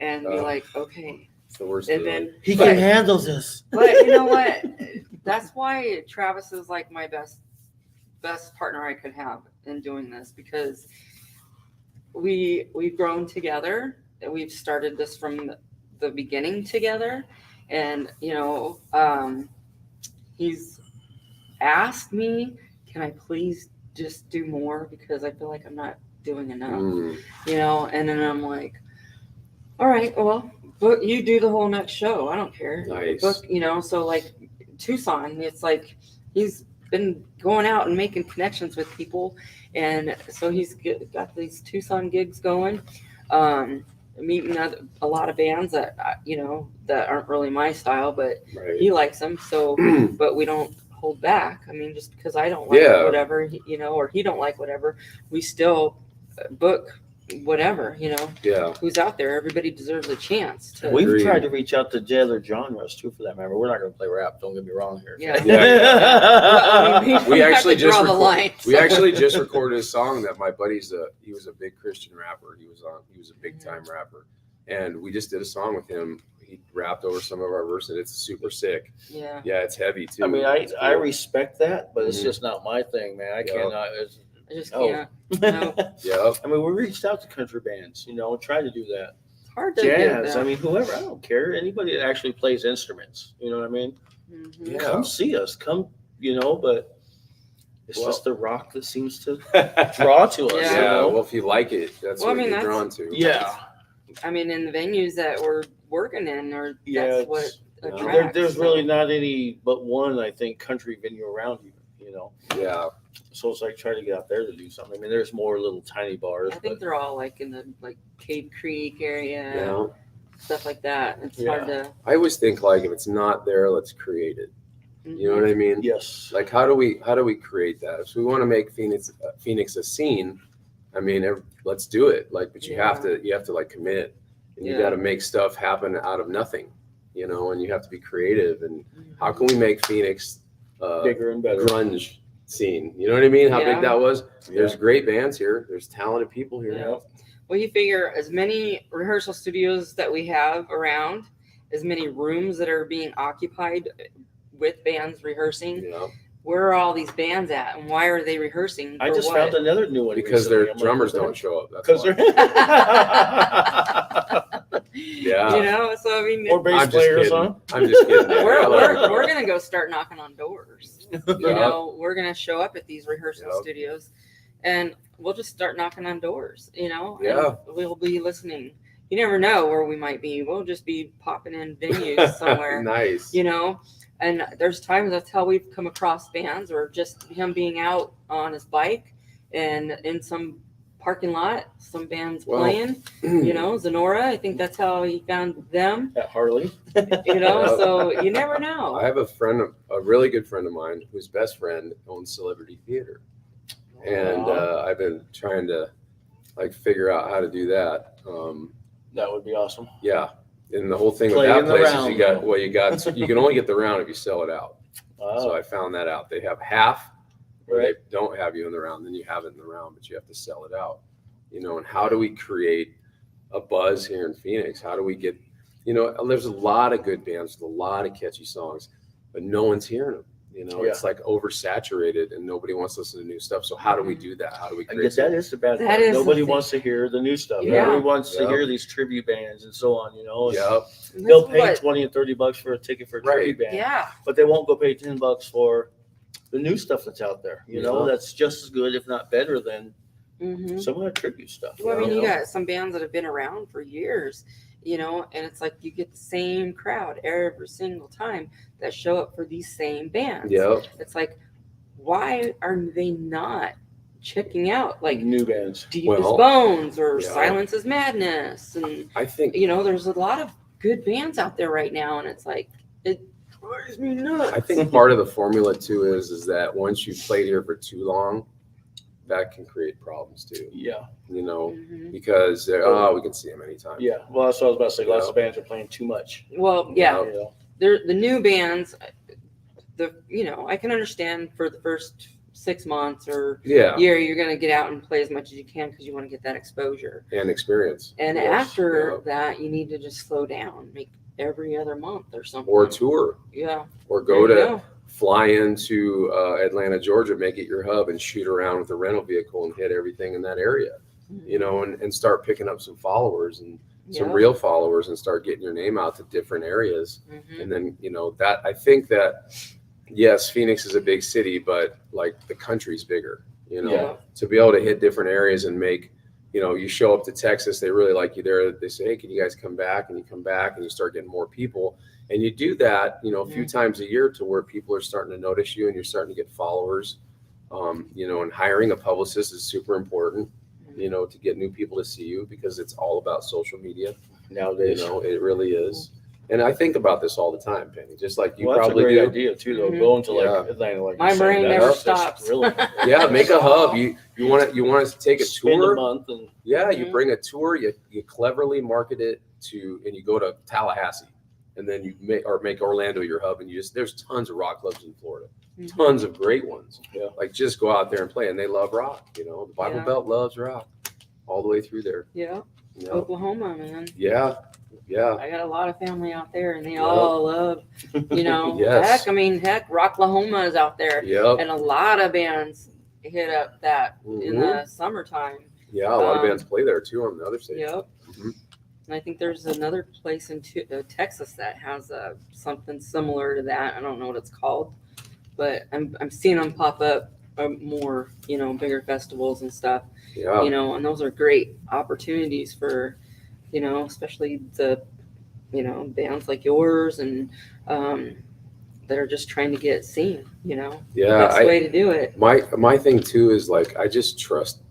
and be Oh. like, okay, It's the worst. and feeling. then He but- can handle this. But you know what? That's why Travis is like my best partner I could have in doing this, because we've grown together and we've started this from the beginning together, and you know, he's asked me, can I please just do more, because I feel like I'm not doing enough, Mm, you know, and then I'm like, all right, well, but you do the whole next show. I don't care. Nice. Book, you know, so like Tucson, it's like he's been going out and making connections with people, and so he's got these Tucson gigs going, meeting a lot of bands that you know that aren't really my style, but right. he likes them. So, but we don't hold back. I mean, just because I don't like Yeah. whatever, you know, or he don't like whatever, we still book whatever, you know, Yeah. who's out there. Everybody deserves a chance to. We've Agreed. tried to reach out to other genres too, for that matter. We're not going to play rap. Don't get me wrong here. Yeah. Yeah. I mean, We have actually to draw just the line. We actually just recorded a song that my buddy's he was a big Christian rapper. He was a big time rapper, and we just did a song with him. He rapped over some of our verses. It's super sick. Yeah. Yeah, it's heavy too. I mean, It's I cool. respect that, but it's Mhm. just not my thing, man. I Yeah. cannot. I just Oh. can't. No. Yeah. I mean, we reached out to country bands, you know, try to do that. It's hard to get Jazz. that. I mean, whoever. I don't care. Anybody that actually plays instruments, you know what I mean? Mhm. Yeah. Come see us. Come, you know, but it's Well- just the rock that seems to draw to us. Yeah. You Yeah. know? Well, if you like it, that's Well, I what mean, you're that's- drawn to. Yeah. I mean, in the venues that we're working in, or Yeah, that's what it's- attracts. There's so- really not any but one, I think, country venue around you, you know. Yeah. So it's like trying to get out there to do something. I mean, there's more little tiny bars, I think but they're all like in the like Cave Creek area, Yeah. stuff like that. It's Yeah. hard to. I always think like if it's not there, let's create it. You know what I mean? yes. Like how do we create that? If we want to make Phoenix a scene, I mean, let's do it. Like, but you have to like commit, and you Yeah. got to make stuff happen out of nothing, you know. And you have to be creative. And how can we make Phoenix Bigger and better. grunge scene? You know what I mean? How Yeah. big that was. Yeah. There's great bands here. There's talented people here. Yeah. Well, you figure as many rehearsal studios that we have around, as many rooms that are being occupied with bands rehearsing, You know, where are all these bands at, and why are they rehearsing? I for just what? found another new one because recently. their I'm like, drummers what the don't show up. That's Because why. they're Yeah. You know, so I mean, or bass I'm just players, kidding. huh? I'm just kidding. Dan. I we're, love we're, you. we're gonna go start knocking on doors. You Yeah. know, we're gonna show up at these rehearsal Yep. studios, and we'll just start knocking on doors. You know, Yeah. and we'll be listening. You never know where we might be. We'll just be popping in venues somewhere. Nice. You know, and there's times that's how we've come across bands, or just him being out on his bike and in some parking lot, some bands Well, playing. You know, Zenora. I think that's how he found them. At Harley. You know, Yeah. so you never know. I have a friend, a really good friend of mine, whose best friend owns Celebrity Theater, and I've been trying to like figure out how to do that. That would be awesome. Yeah, and the whole thing Play with that in the place is round, you got though. well, you can only get the round if you sell it out. So Wow. I found that out. They have half, where Right. they don't have you in the round, then you have it in the round, but you have to sell it out. You know, and how do we create a buzz here in Phoenix? How do we get, you know, there's a lot of good bands with a lot of catchy songs, but no one's hearing them. You know, it's like oversaturated and nobody wants to listen to new stuff. So how do we do that? How do we I create guess that is the bad That part. is the Nobody thing. wants to hear the new stuff. Yeah. Nobody wants to Yeah. hear these tribute bands and so on, you know. And Yep. And they'll that's pay what- 20 and $30 for a ticket for a Right. tribute band, Yeah. but they won't go pay $10 for the new stuff that's out there. You know, Yeah. that's just as good, if not better, than Mm-hmm. some of the tribute stuff. Well, I mean, you you know? got some bands that have been around for years, you know, and it's like you get the same crowd every single time that show up for these same bands. Yep. It's like, why are they not checking out like new bands. Deep Well, as Bones or yeah. Silence is Madness? And, I think you know, there's a lot of good bands out there right now, and it's like, it drives me nuts. I think part of the formula too is that once you've played here for too long, that can create problems too. Yeah, You know, Mhm. because we can see them anytime. yeah. Well, that's what I was about to say. Lots Yeah. of bands are playing too much. Well, yeah, You know? they're the new bands. You know, I can understand for the first 6 months or Yeah. year, you're going to get out and play as much as you can because you want to get that exposure. And experience. And Yes, after yeah. that, you need to just slow down, make every other month or something. Or tour. Yeah. Or go There you to fly into Atlanta, Georgia, make it your hub and shoot around with a rental vehicle and hit everything in that area. You know, and start picking up some followers and some Yeah. real followers and start getting your name out to different areas. Mhm. And then, you know, that I think that, yes, Phoenix is a big city, but like the country's bigger, you know, Yeah. to be able to hit different areas and make, you know, you show up to Texas, they really like you there. They say, hey, can you guys come back? And you come back and you start getting more people. And you do that, you know, a few times a year to where people are starting to notice you and you're starting to get followers. You know, and hiring a publicist is super important, you know, to get new people to see you because it's all about social media. You Nowadays. know, it really is. And I think about this all the time, Penny, just like you Well, that's a probably great do. idea too, though. Mhm. Going to like Yeah. Atlanta, like My you're saying, brain that's never just stops. Really, Yeah, make a hub. You want to take a spend a tour. month and Yeah, you Mhm. bring a tour. You cleverly market it to, and you go to Tallahassee, and then you make Orlando your hub, and there's tons of rock clubs in Florida, Mhm. tons of great ones. Yeah. Like just go out there and play, and they love rock. You know, the Bible Yeah. Belt loves rock, all the way through there. Yeah. You know? Oklahoma, man. Yeah, yeah. I got a lot of family out there, and they Yep. all love, you know, Yes. heck, Rocklahoma is out there, Yep. and a lot of bands hit up that in Mhm. the summertime. Yeah, a lot of Um, bands play there too on the other stage. Yep. Mhm. And I think there's another place in Texas that has something similar to that. I don't know what it's called, but I'm seeing them pop up more, you know, bigger festivals and stuff, Yeah. you know, and those are great opportunities for, you know, especially the, you know, bands like yours and that are just trying to get seen, you know. Yeah, That's the way to do it. my thing too is like I just trust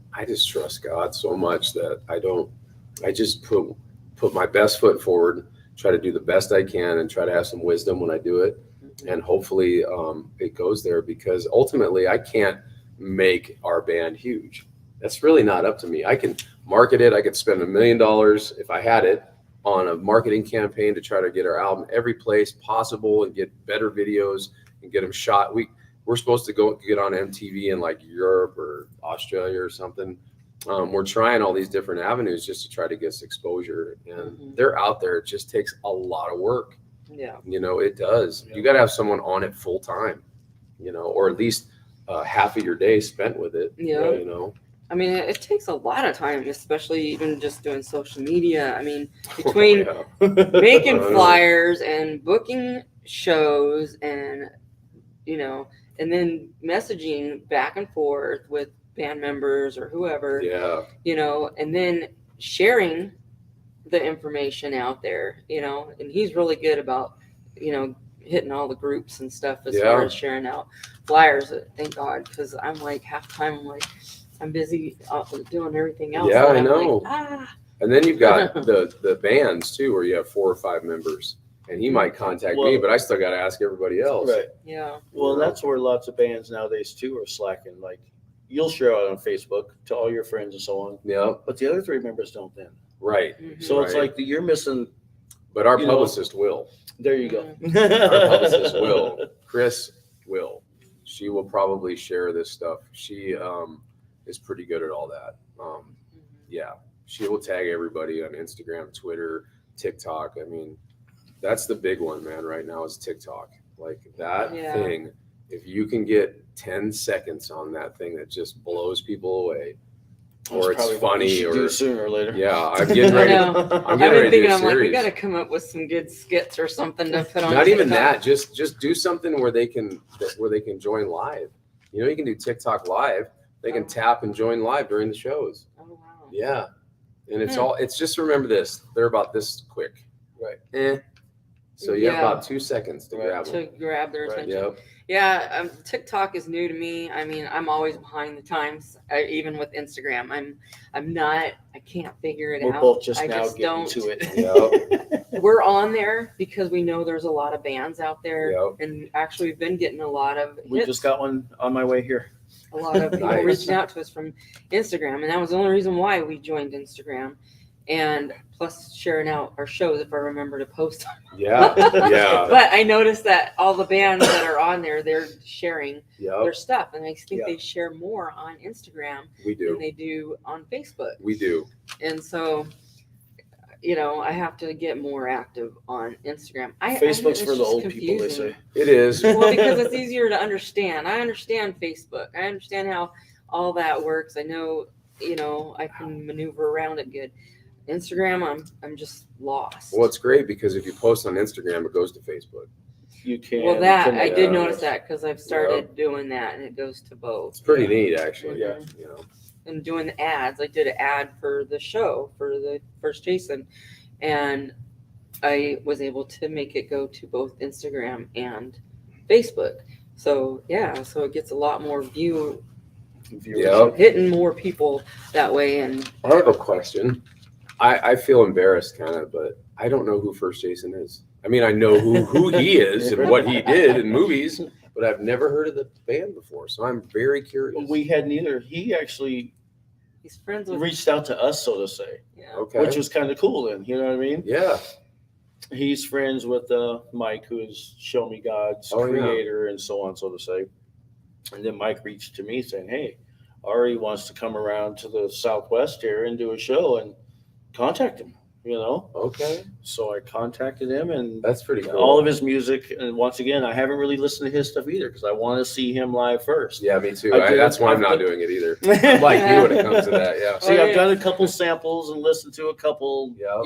God so much that I just put my best foot forward, try to do the best I can and try to have some wisdom when I do it, and hopefully it goes there, because ultimately I can't make our band huge. That's really not up to me. I can market it. I could spend $1 million if I had it on a marketing campaign to try to get our album every place possible and get better videos and get them shot. We're supposed to go get on MTV in like Europe or Australia or something. we're trying all these different avenues just to try to get us exposure, and Mhm. they're out there. It just takes a lot of work. Yeah. It does. You got to have someone on it full time, or at least half of your day spent with it. Yeah. I mean, it takes a lot of time, especially even just doing social media. I mean, between making flyers and booking shows and, and then messaging back and forth with band members or whoever, and then sharing the information out there, and he's really good about, hitting all the groups and stuff as far as sharing out flyers. Thank God, because I'm like half the time I'm busy doing everything else. Yeah, I I'm know. like, And then you've got the bands too, where you have 4 or 5 members, and he might contact me, but I still got to ask everybody else. Right. Yeah. Well, that's where lots of bands nowadays too are slacking. Like you'll share out on Facebook to all your friends and so on, Yeah. but the other 3 members don't then. Right. Mhm. So it's Right. like you're missing. But our You know. publicist will. There you go. Our publicist will. Chris will. She will probably share this stuff. She is pretty good at all that. Yeah. She will tag everybody on Instagram, Twitter, TikTok. I mean, that's the big one, man, right now is TikTok. Like that thing, if you can get 10 seconds on that thing that just blows people away, or it's probably what we funny, should do sooner or later. yeah, I'm getting ready. I know. I'm I've getting been ready to do thinking, a I'm like, we series. got to come up with some good skits or something to put on. Not even TikTok. that. Just do something where they can join live. You can do TikTok live. They can tap and join live during the shows. Oh wow. Yeah, and it's just remember this. They're about this quick. Right. So you have Yeah. about 2 seconds to grab To them. grab their Right. attention. Yep. Yeah, TikTok is new to me. I mean, I'm always behind the times. Even with Instagram, I'm not. I can't figure it We're out. both just I now just getting don't. to it. Yep. We're on there because we know there's a lot of bands out there, Yep. and actually we've been getting a lot of We hits. just got one on my way here. A lot of people Nice. reaching out to us from Instagram, and that was the only reason why we joined Instagram. And plus sharing out our shows if I remember to post. Yeah. Yeah. But I noticed that all the bands that are on there, they're sharing their Yep. stuff, and I think Yeah. they share more on Instagram We than do. they do on Facebook. We do. And so, I have to get more active on Instagram. Facebook's it's for the just old people, they confusing. say. It is. Well, because it's easier to understand. I understand Facebook. I understand how all that works. I know, I can maneuver around it good. Instagram, I'm just lost. Well, it's great because if you post on Instagram, it goes to Facebook. You can. Well, that I connect. did notice that because I've started doing that, and it goes to both. It's pretty neat, actually. Yeah. And doing the ads, I did an ad for the show for the first Jason, and I was able to make it go to both Instagram and Facebook. So so it gets a lot more Viewers. hitting more people that way. And I have a question. I feel embarrassed kind of, but I don't know who First Jason is. I mean, I know who he is and what he did in movies, but I've never heard of the band before. So I'm very curious. We had neither. He actually he's friends with reached out to us, so to say, Okay. which was kind of cool then. You know what I mean? Yeah. He's friends with Mike, who is Show Me God's Oh, yeah. creator and so on, so to say. And then Mike reached to me saying, hey, Ari wants to come around to the Southwest here and do a show, and contact him, Okay. So I contacted him, and That's pretty cool. all of his music. And once again, I haven't really listened to his stuff either because I want to see him live first. Yeah, me too. I did- That's why I'm not I've- doing it either. I'm like you when it comes to that. Yeah. See, I've done a couple samples and listened to a couple, Yeah.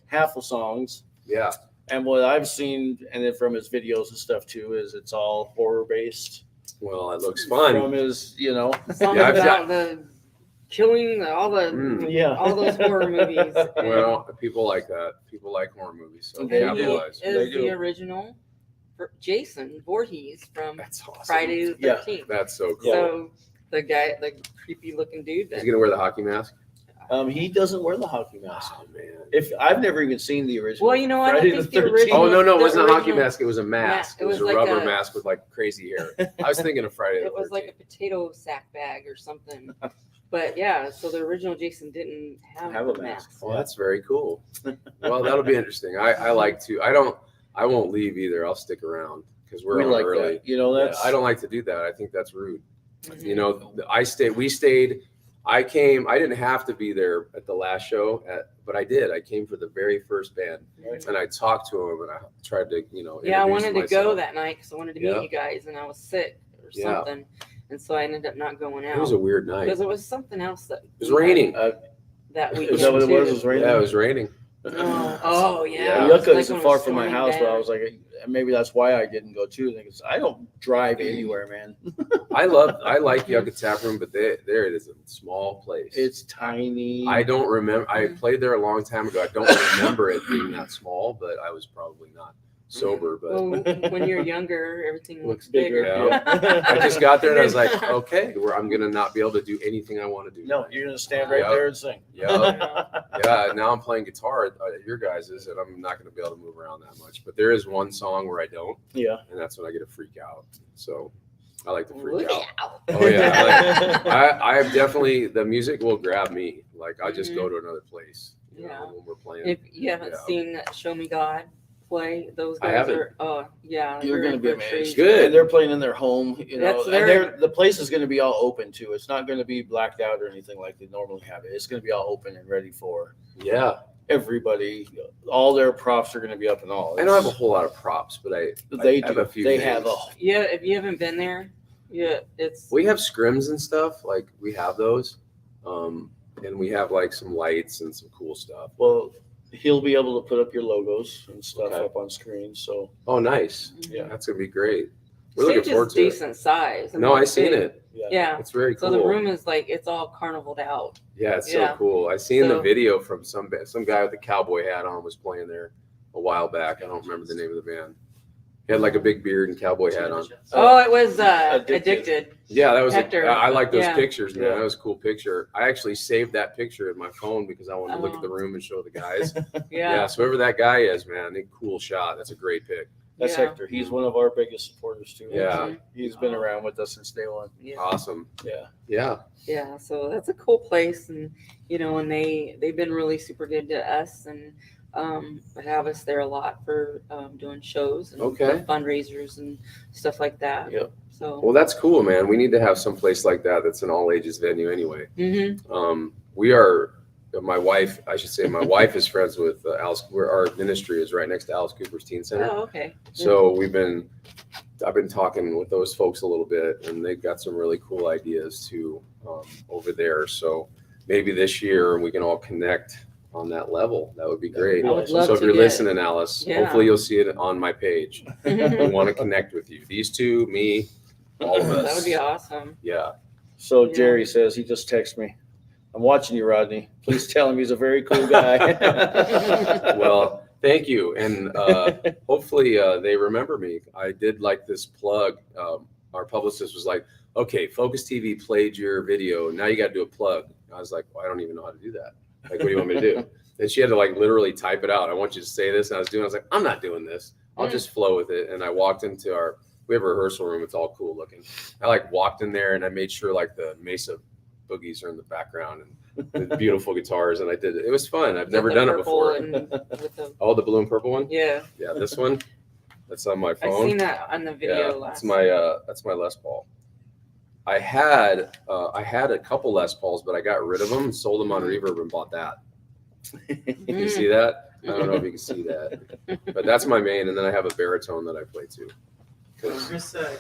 half of songs. Yeah. And what I've seen, and then from his videos and stuff too, is it's all horror based. Well, it looks fun. From his, the song Yeah, I've about the killing, all the Mm. all those horror movies. Well, people like that. People like horror movies. So They And he capitalize. They is do. the original Jason Voorhees from That's awesome. Friday the Yeah. 13th. That's so cool. So the guy, the creepy looking dude. He's That, gonna wear the hockey mask. He doesn't wear the hockey mask. Oh man. If I've never even seen the original. Well, you know what? I Friday think the the 13th. original- Oh no, it the wasn't a hockey original- mask. It was a mask. it It was was a like rubber a- mask with like crazy hair. I was thinking of Friday. it was like a potato sack bag or something. But yeah, so the original Jason didn't have a a mask. mask. Well, that's very cool. Well, that'll be interesting. I like to. I won't leave either. I'll stick around because we're We on like early. that. Yeah, That's I don't like to do that. I think that's rude. Mhm. You know, we stayed I didn't have to be there at the last show, but I did. I came for the very first band, Right. and I talked to him, and I tried to, Yeah, I introduce wanted to go myself. that night because I wanted to meet Yeah. you guys, and I was sick or Yeah. something, and so I ended up not going out. It was a weird night. because It it was something else that was raining. that weekend Is that what it was? too. It was raining? Yeah, it was raining. Oh yeah. Yeah. It was Yucca like isn't when it far was from my storming house, but I bad. was like, maybe that's why I didn't go too. Because I don't drive anywhere, man. I like Yucca Tap Room, but there it is, a small place. It's tiny. I don't remember. I played there a long time ago. I don't remember it being that small, but I was probably not sober. But Well, when you're younger, everything looks bigger, bigger. yeah. I just got there and I was like, okay, I'm gonna not be able to do anything I want to do. No, you're gonna stand right Yeah. there and sing. Yeah, yeah. Now I'm playing guitar at your guys's, and I'm not gonna be able to move around that much. But there is one song where I don't, Yeah. and that's when I get to freak out. So I like to freak Look out. out. Oh yeah, I definitely the music will grab me. Like I just go to another place. You Yeah. know, when we're playing. If you haven't Yeah. seen Show Me God play, those I guys haven't. are, oh yeah, You're they're gonna be a amazed. treat. Good. And they're playing in their home, you know, That's and their- the place is gonna be all open too. It's not gonna be blacked out or anything like they normally have it. It's gonna be all open and ready for Yeah, everybody. All their props are gonna be up and all. I don't have a whole lot of props, but They I have do. a few They things. have a. Yeah, if you haven't been there, yeah, it's We have scrims and stuff. Like we have those, and we have like some lights and some cool stuff. Well, he'll be able to put up your logos and stuff Okay. up on screen. So Oh, nice. Yeah. That's gonna be great. We're looking stage forward is to it. decent size. No, I it's seen big. it. yeah. Yeah. It's very cool. So the room is like it's all carnivaled out. Yeah, it's Yeah. so cool. I seen the So- video from some guy with a cowboy hat on was playing there a while back. I don't remember the name of the band. He had like a big beard and cowboy hat on. Oh, it was Addicted. Addicted. Yeah, that was. Hector. I like those Yeah. pictures, man. Yeah. That was a cool picture. I actually saved that picture in my phone because I wanted to look at the room and show the guys. Yeah. Yeah. So whoever that guy is, man, cool shot. That's a great pic. That's Yeah. Hector. He's one of our biggest supporters too. Yeah. He's been around with us since day one. Yeah. Awesome. Yeah. Yeah. Yeah, so that's a cool place, and and they've been really super good to us, and have us there a lot for doing shows and Okay. fundraisers and stuff like that. Yep. So Well, that's cool, man. We need to have some place like that that's an all ages venue anyway. We are. My wife, I should say, my wife is friends with Alice. Our ministry is right next to Alice Cooper's Teen Center. oh, okay. So I've been talking with those folks a little bit, and they've got some really cool ideas too over there. So maybe this year we can all connect on that level. That would be great. I would love So if to you're get- listening, Alice, Yeah. hopefully you'll see it on my page. We want to connect with you. These two, me, all of us. That would be awesome. Yeah. So Yeah. Jerry says he just texted me. I'm watching you, Rodney. Please tell him he's a very cool guy. Well, thank you, and hopefully they remember me. I did like this plug. Our publicist was like, "Okay, Focus TV played your video. Now you got to do a plug." I was like, "Well, I don't even know how to do that. Like, what do you want me to do?" And she had to like literally type it out. I want you to say this, and I was like, "I'm not doing this. I'll just flow with it." And I walked into we have a rehearsal room. It's all cool looking. I like walked in there and I made sure like the Mesa boogies are in the background and the beautiful guitars, and I did it. It was fun. I've never With the done it purple before. and with the, Oh, the blue and purple one? yeah, Yeah, this one. That's on my I phone. seen that on the video Yeah, last. that's my Les Paul. I had a couple Les Pauls, but I got rid of them, sold them on Reverb, and bought that. You see that? I don't know if you can see that, but that's my main. And then I have a baritone that I play too. 'Cause-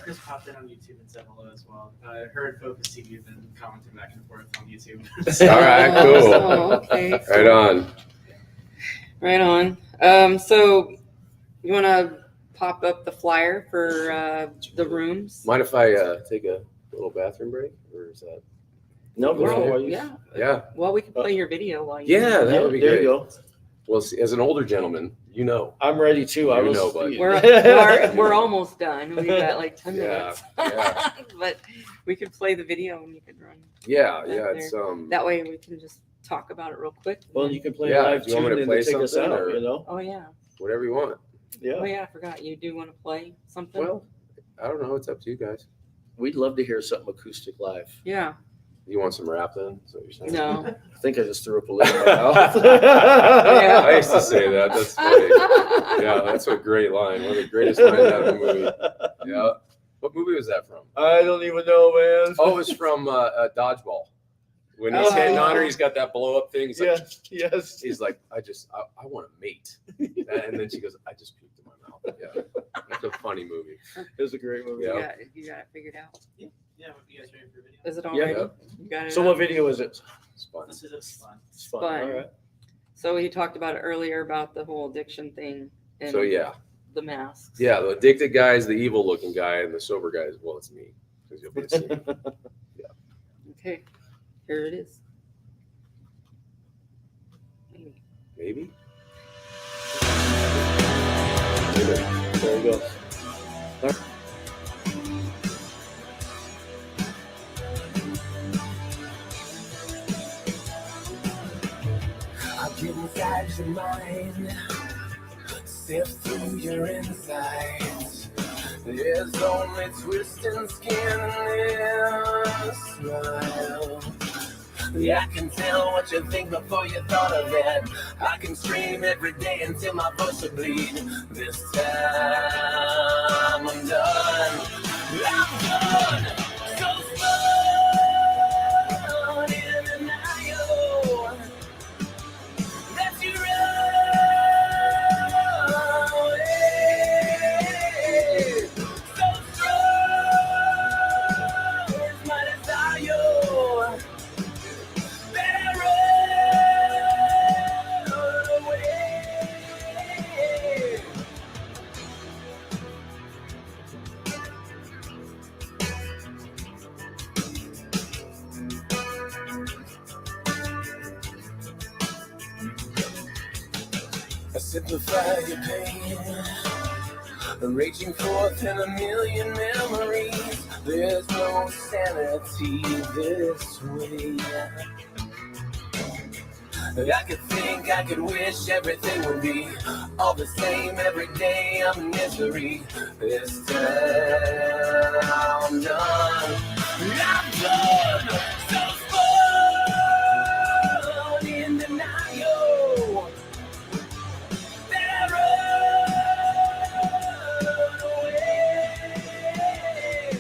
Chris popped in on YouTube and said hello as well. I heard Focus TV have been commenting back and forth on YouTube. All right, cool. Oh, okay. Right on. Right on. So you want to pop up the flyer for the rooms? Mind if I take a little bathroom break, or is that? No, go Well, for it. yeah. Yeah, Well, we can play your video while you. yeah, that would be there great. you go. Well, see, as an older gentleman, you know. I'm ready too. I You was. know, buddy. We're almost done. We got like 10 Yeah, minutes. yeah. But we could play the video and you could run. Yeah, Back yeah. It's That way we can just talk about it real quick. Well, you can play Yeah, live do you want me tune to and play take us something, out. or- You know. Oh yeah. whatever you want. Yeah. Oh yeah. I forgot you do want to play something. Well, I don't know. It's up to you guys. We'd love to hear something acoustic live. yeah. You want some rap then? Is that what you're saying? No. I think I just threw up a little in my mouth. Yeah. I used to say that. That's funny. Yeah, that's a great line. One of the greatest lines out of a movie. Yeah. What movie was that from? I don't even know, man. Oh, it was from Dodgeball. When he's hitting on her, Oh. he's got that blow up thing. He's like, yes. he's like, I want to mate. And then she goes, I just puked in my mouth. Yeah, that's a funny movie. It was a great movie. Yeah. You got it figured out. Yeah, you guys ready for video? Is it all Yeah. ready? Yep. You got it. So up? what video is it? It's fun. This is fun. It's fun. Fun. All right. So he talked about it earlier about the whole addiction thing and So yeah, the masks. yeah. The addicted guy is the evil looking guy, and the sober guy is, well, it's me, because you'll be seeing. Okay, here it is. Maybe. Maybe. There you go. I'll get inside your mind, sift through your insides. There's only twisting skin in this smile. Yeah, I can tell what you think before you thought of it. I can scream every day until my voice will bleed. This time I'm done. I'm done. So fun in denial that you run away. So strong is my desire that I run away. I simplify your pain, raging forth in a million memories. There's no sanity this way. I could think, I could wish everything would be all the same every day. I'm in misery. This time I'm done. I'm done. So fun in denial that I run away.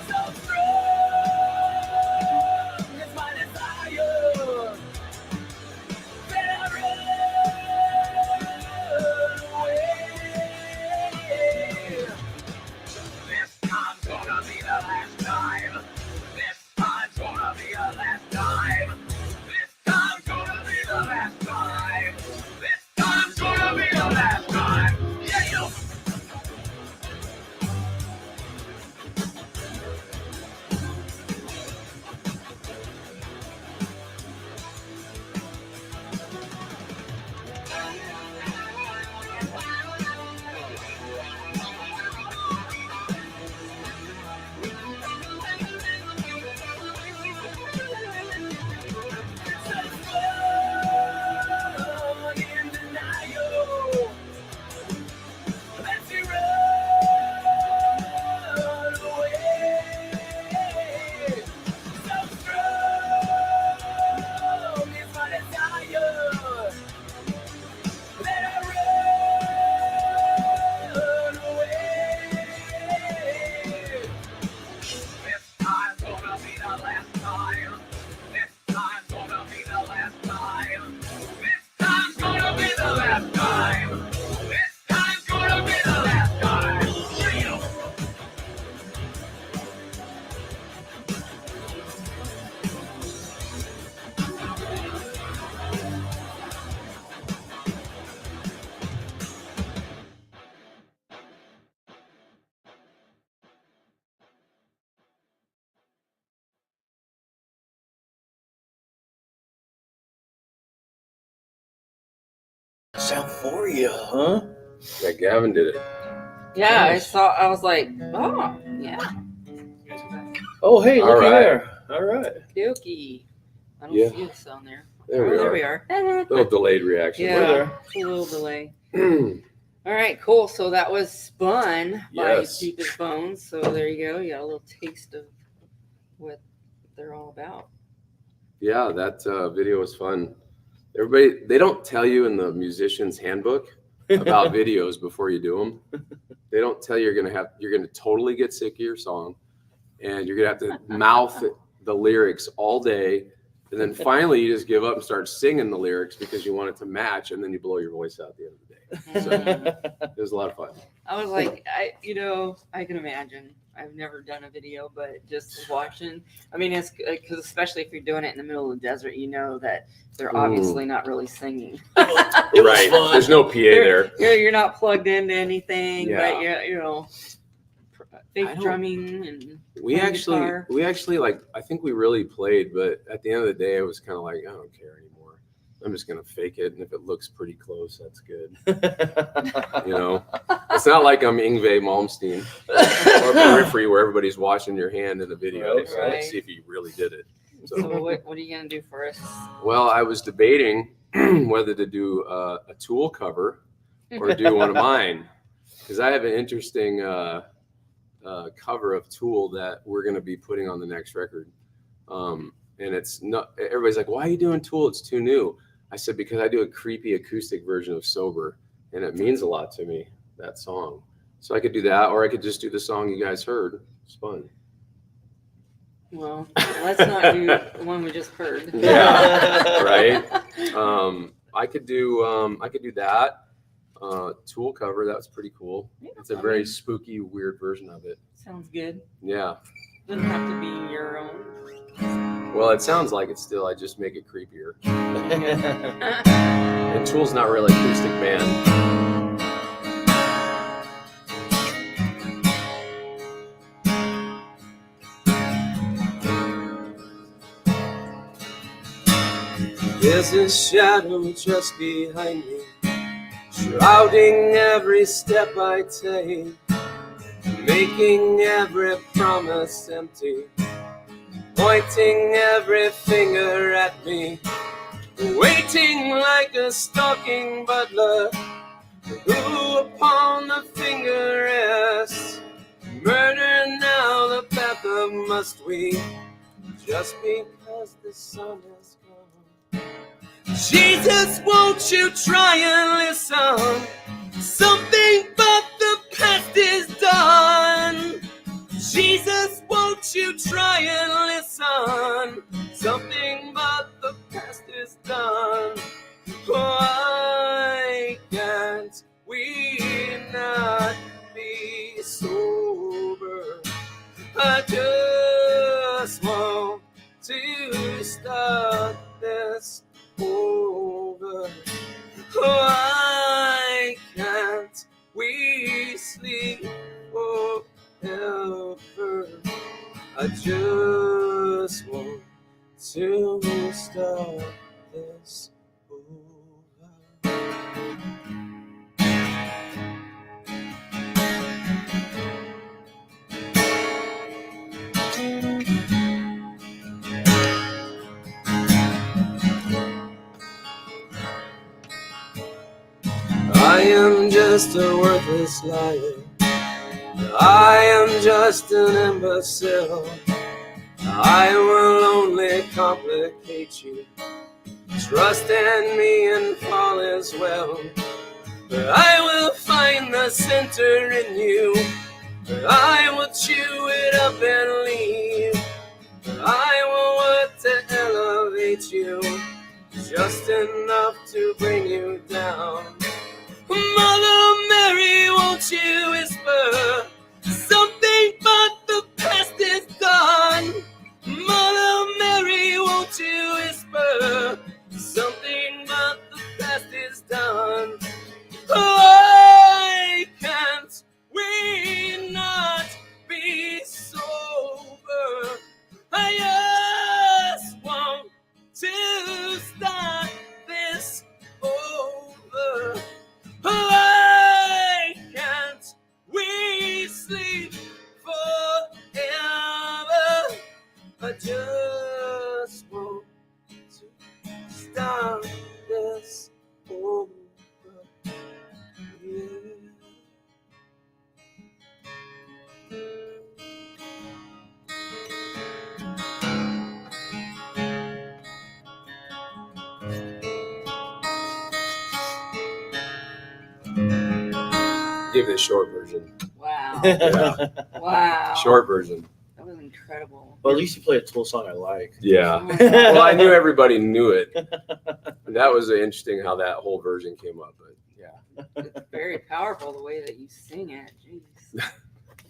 So strong is my desire that I run away. This time's gonna be the last time. This time's gonna be the last time. This time's gonna be the last time. This time's gonna be the last time. Yeah, you. In denial that you run away. So strong is my desire that I run away. This time's gonna be the last time. This time's gonna be the last time. This time's gonna be the last time. This time's gonna be the last time. Real. Salforia, huh? Yeah, Gavin did it. Yeah, Nice. I was like, oh, yeah, Oh, hey, All look right. there. All right. Dookie. I don't Yeah. see this on there. There Oh, we there are. we are. Little delayed reaction. Yeah. there. A little delay. All right, cool. So that was Spun by Yes. Deepest Bones. So there you go. You got a little taste of what they're all about. Yeah, that video was fun. Everybody, they don't tell you in the musician's handbook about videos before you do them. They don't tell you you're gonna totally get sick of your song, and you're gonna have to mouth the lyrics all day, And then finally you just give up and start singing the lyrics because you want it to match, and then you blow your voice out at the end of the day. So it was a lot of fun. I was like, I can imagine. I've never done a video, but just watching. I mean, it's because especially if you're doing it in the middle of the desert, you know that they're obviously not really singing. It was Right. fun. There's no PA there. You're not plugged into anything, Yeah. but I fake don't- drumming and We playing actually, guitar. I think we really played, but at the end of the day, it was kind of like, I don't care anymore. I'm just going to fake it. And if it looks pretty close, that's good. You know, it's not like I'm Yngwie Malmsteen or Periphery where everybody's watching your hand in the video Right, to right. see if you really did it. So So, what are you gonna do for us? well, I was debating whether to do a Tool cover or do one of mine, because I have an interesting cover of Tool that we're going to be putting on the next record. And it's not, everybody's like, why are you doing Tool? It's too new. I said, because I do a creepy acoustic version of Sober, and it means a lot to me, that song. So I could do that, or I could just do the song you guys heard. It's fun. Well, let's not do the one we just heard. Yeah, right. I could do that Tool cover. That was pretty cool. It's a very spooky, weird version of it. Sounds good. Yeah. Doesn't have to be your own. Well, it sounds like it still. I just make it creepier. And Tool's not really acoustic band. There's a shadow just behind me, shrouding every step I take, making every promise empty, pointing every finger at me, waiting like a stalking butler, who upon the finger rests. Murder now the path of must we, just because the sun has gone. Jesus, won't you try and listen? Something but the past is done. Jesus, won't you try and listen? Something but the past is done. Why can't we not be sober? I just want to start this over. Why can't we sleep forever? I just want to start this over. I am just a worthless liar. I am just an imbecile. I will only complicate you. Trust in me and all is well. But I will find the center in you. But I will chew it up and leave. But I will work to elevate you, just enough to bring you down. Mother Mary, won't you whisper something but the past is done? Mother Mary, won't you whisper something but the past is done? Why can't we not be sober? I just want to start this over. Why can't we sleep forever? I just want to start this over. Yeah. Give the short version. Wow. Yeah. Wow. Short version. That was incredible. Well, at least you play a Tool song I like. Yeah. Oh my God. Well, I knew everybody knew it. That was interesting how that whole version came up. But yeah. It's very powerful the way that you sing it. Jeez.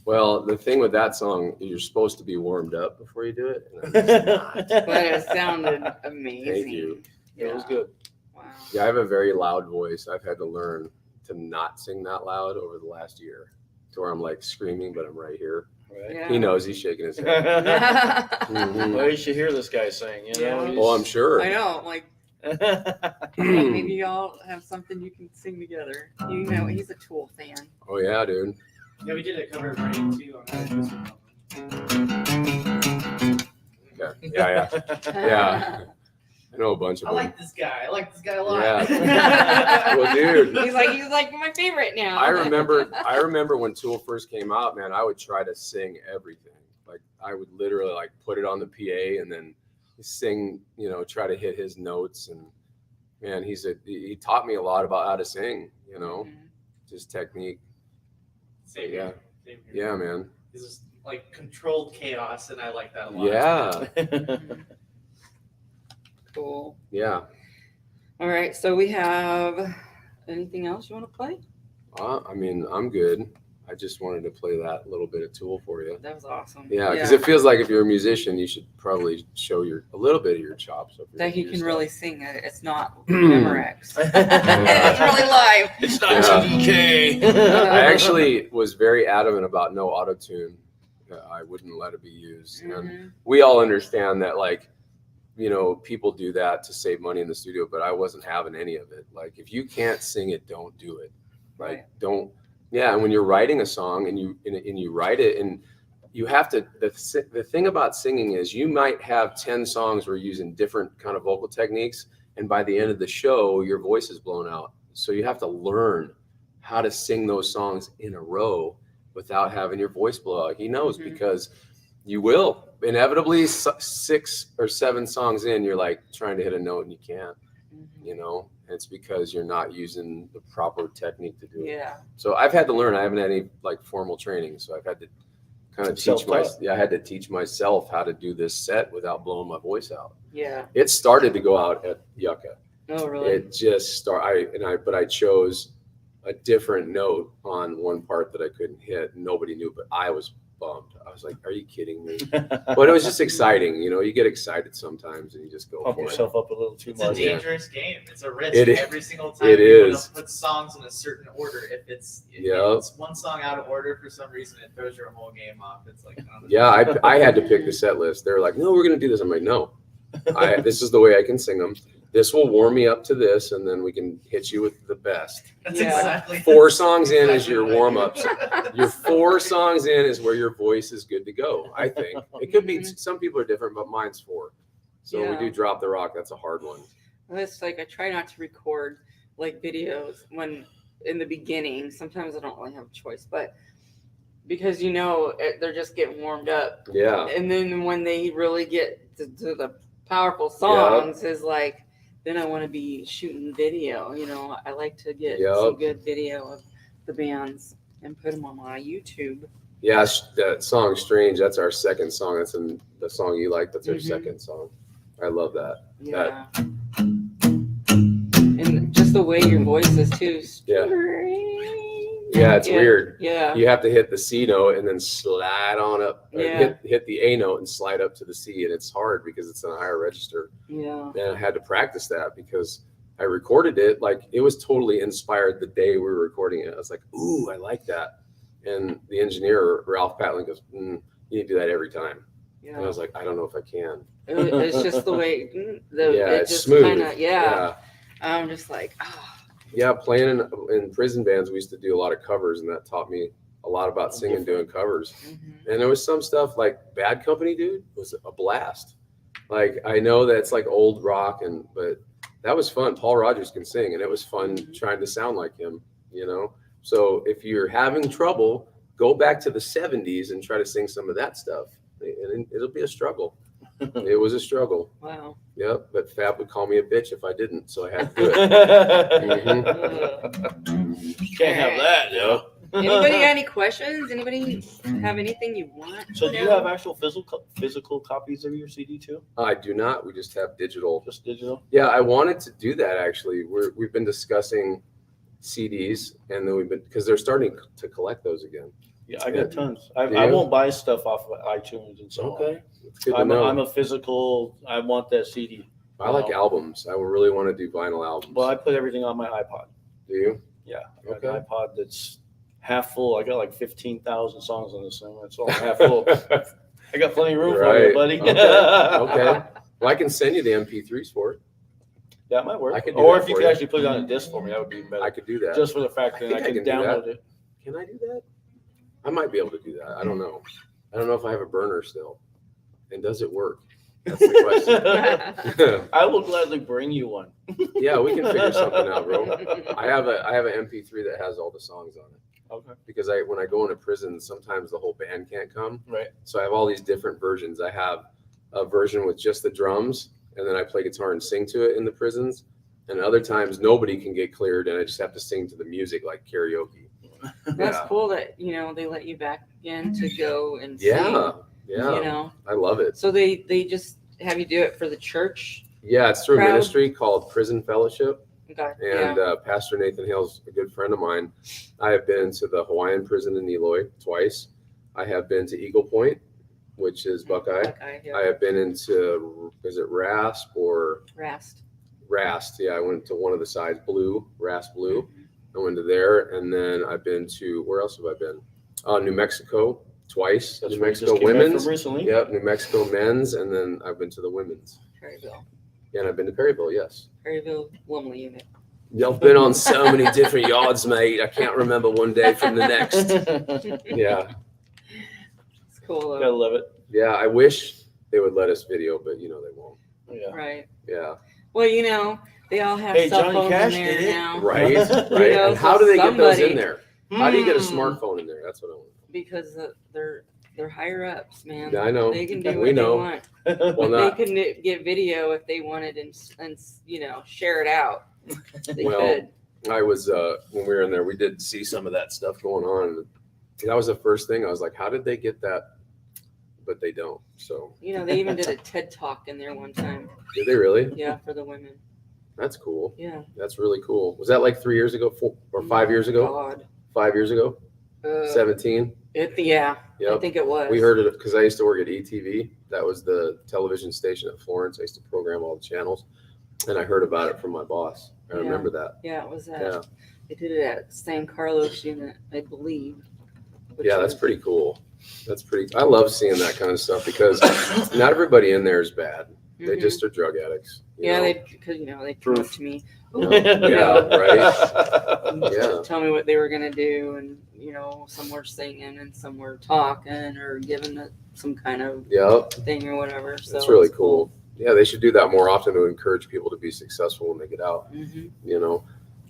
Well, the thing with that song, you're supposed to be warmed up before you do it. And I'm just not. But it sounded amazing. Thank you. It was good. Wow. Yeah, I have a very loud voice. I've had to learn to not sing that loud over the last year, to where I'm like screaming, but I'm right here. Right. Yeah. He knows. He's shaking his head. Mhm. Well, you should hear this guy sing. You know. Yeah. Oh, I'm sure. I know. Like Hmm. maybe y'all have something you can sing together. You know, he's a Tool fan. Oh yeah, dude. Yeah, we did a cover of Rain too on that. Yeah, yeah. I know a bunch of I them. like this guy. I like this guy a lot. Yeah. Well, dude, he's like my favorite now. I remember when Tool first came out, man. I would try to sing everything. Like I would literally like put it on the PA and then sing. You know, try to hit his notes. And man, he taught me a lot about how to sing. You know, Mhm. just technique. Same Yeah. here. Same here. Yeah, man. This is like controlled chaos, and I like that a lot. Yeah, Cool. yeah. All right. So we have anything else you want to play? I mean, I'm good. I just wanted to play that little bit of Tool for you. That was awesome. Yeah, because it feels like if you're a musician, you should probably show a little bit of your chops. If you're that he gonna can do really stuff. sing it. It's not Memorex. It's really live. It's not Yeah. TDK. I actually was very adamant about no auto tune. I wouldn't let it be used. And Mhm. we all understand that, like, you know, people do that to save money in the studio, but I wasn't having any of it. Like, if you can't sing it, don't do it. Like, Right. don't. Yeah, and when you're writing a song and you write it, and you have to. The thing about singing is you might have 10 songs where you're using different kind of vocal techniques, and by the end of the show, your voice is blown out. So you have to learn how to sing those songs in a row without having your voice blow out. He knows Mhm. because you will inevitably 6 or 7 songs in, you're like trying to hit a note and you can't, Mhm. you know, and it's because you're not using the proper technique to do it. Yeah. So I've had to learn. I haven't had any like formal training, so I've had to kind of Self-taught. I had to teach myself how to do this set without blowing my voice out. Yeah. It started to go out at Yucca. Oh, really? It just but I chose a different note on one part that I couldn't hit. Nobody knew, but I was bummed. I was like, "Are you kidding me?" But it was just exciting, you know. You get excited sometimes, and you just go Pump for it. yourself up a little too It's a much. dangerous game. It's a risk It is. every single time It you want is. to put songs in a certain order. If it's one song out of order for some reason, it throws your whole game off. It's like Yeah, I had to pick the set list. They're like, "No, we're gonna do this." I'm like, "No, this is the way I can sing them. This will warm me up to this, and then we can hit you with the best." That's Yeah. exactly 4 songs in is exactly your what I warm do. ups. Your 4 songs in is where your voice is good to go. I think it could be. Mhm. Some people are different, but mine's 4. So Yeah. we do Drop the Rock. That's a hard one. It's like I try not to record like videos when in the beginning. Sometimes I don't really have a choice, but because they're just getting warmed up, Yeah, and then when they really get to the powerful songs, is like then I want to be shooting video. I like to get some good video of the bands and put them on my YouTube. yeah. That song "Strange." That's our second song. That's in the song you like. That's our Mhm. second song. I love that. Yeah. And just the way your voice is too. Yeah. Strange. Yeah, it's weird. Yeah. You have to hit the C note and then slide on up. Or Yeah. hit the A note and slide up to the C, and it's hard because it's in a higher register. Yeah. And I had to practice that because I recorded it like it was totally inspired the day we were recording it. I was like, "Ooh, I like that." And the engineer Ralph Patlin goes, "You need to do that every time." And I Yeah. was like, "I don't know if I can." It's just the way Yeah, it it's just smooth. kind of I'm just like Yeah, playing in prison bands, we used to do a lot of covers, and that taught me a lot about singing, doing covers. And there was some stuff like Bad Company, dude, was a blast. Like, I know that's like old rock, but that was fun. Paul Rogers can sing, and it was fun trying to sound like him, you know? So if you're having trouble, go back to the 70s and try to sing some of that stuff. And it'll be a struggle. It was a struggle. wow. Yep. But Fab would call me a bitch if I didn't, so I had to do it. Can't have that, yo. Anybody got any questions? Anybody have anything you want? So do you know? have actual physical copies of your CD too? I do not. We just have digital. Just digital? Yeah, I wanted to do that actually. We've been discussing CDs, and then because they're starting to collect those again. Yeah, I got tons. I Do you? won't buy stuff off of iTunes and so on. It's good to I'm know. a physical. I want that CD. I like albums. I would really want to do vinyl albums. Well, I put everything on my iPod. Do you? Yeah, I got Okay. an iPod that's half full. I got like 15,000 songs on this thing. It's all half full. I got plenty of room for you, Right. buddy. Okay. Well, I can send you the MP3s for it. That might work. I could do Or that if you for could you. actually put it on a disc for me, that would be better. I could do that. Just for the fact that I think I can can do download that. it. Can I do that? I might be able to do that. I don't know. I don't know if I have a burner still. And does it work? That's the question. I will gladly bring you one. Yeah, we can figure something out, bro. I have an MP3 that has all the songs on it. Okay. Because when I go into prison, sometimes the whole band can't come. Right. So I have all these different versions. I have a version with just the drums, and then I play guitar and sing to it in the prisons. And other times nobody can get cleared, and I just have to sing to the music like karaoke. That's Yeah. cool that they let you back in to go and sing. Yeah, yeah, You know, I love it. so they just have you do it for the church. Yeah, it's through a Crowd. ministry called Prison Fellowship, Okay. and Pastor Nathan Hale's a good friend of mine. I have been to the Hawaiian prison in Eloy twice. I have been to Eagle Point, which is Buckeye. Okay. I have been into, is it RASP or Rast. RAST? Yeah, I went to one of the sides, RASP Blue. I went to there, and then I've been to, where else have I been? New Mexico twice. That's New where I Mexico just came back women's. from recently. Yep, New Mexico men's, and then I've been to the women's. Perryville. And I've been to Perryville, yes. Perryville Lumley unit. Y'all been on so many different yards, mate. I can't remember one day from the next. Yeah, It's cool Gotta though. love it. yeah. I wish they would let us video, but they won't. Yeah. Right. Yeah, Well, they all have Hey, cell Johnny phones Cash in there did it. now. right, right. know, And how so do they get those in somebody- there? How do you get a Hmm. smartphone in there? That's what I want. Because they're higher ups, man. Yeah, I know. They can do We what they know. want. Well, They not. can get video if they wanted and share it out. They Well, could. I was when we were in there, we did see some of that stuff going on. That was the first thing. I was like, how did they get that? But they don't. So They even did a TED talk in there one time. did they really? Yeah, for the women. That's cool. Yeah. That's really cool. Was that like 3 years ago, 5 years ago? God. 5 years ago? 17? Yeah. I Yep. think it was. We heard it because I used to work at ETV. That was the television station at Florence. I used to program all the channels, and I heard about it from my boss. I Yeah. remember that. Yeah, it was that. Yeah, They did it at San Carlos unit, I believe. which yeah, that's was- pretty cool. That's pretty. I love seeing that kind of stuff because not everybody in there is bad. They Mhm. just are drug addicts. you Yeah, know? they because they come up Proof. to me. Yeah, right. Yeah. Tell me what they were gonna do, and some were singing and some were talking or giving it some kind of Yep. thing or whatever. So That's really it's cool. Yeah, they should do that more often to encourage people to be successful when they get out. Mhm.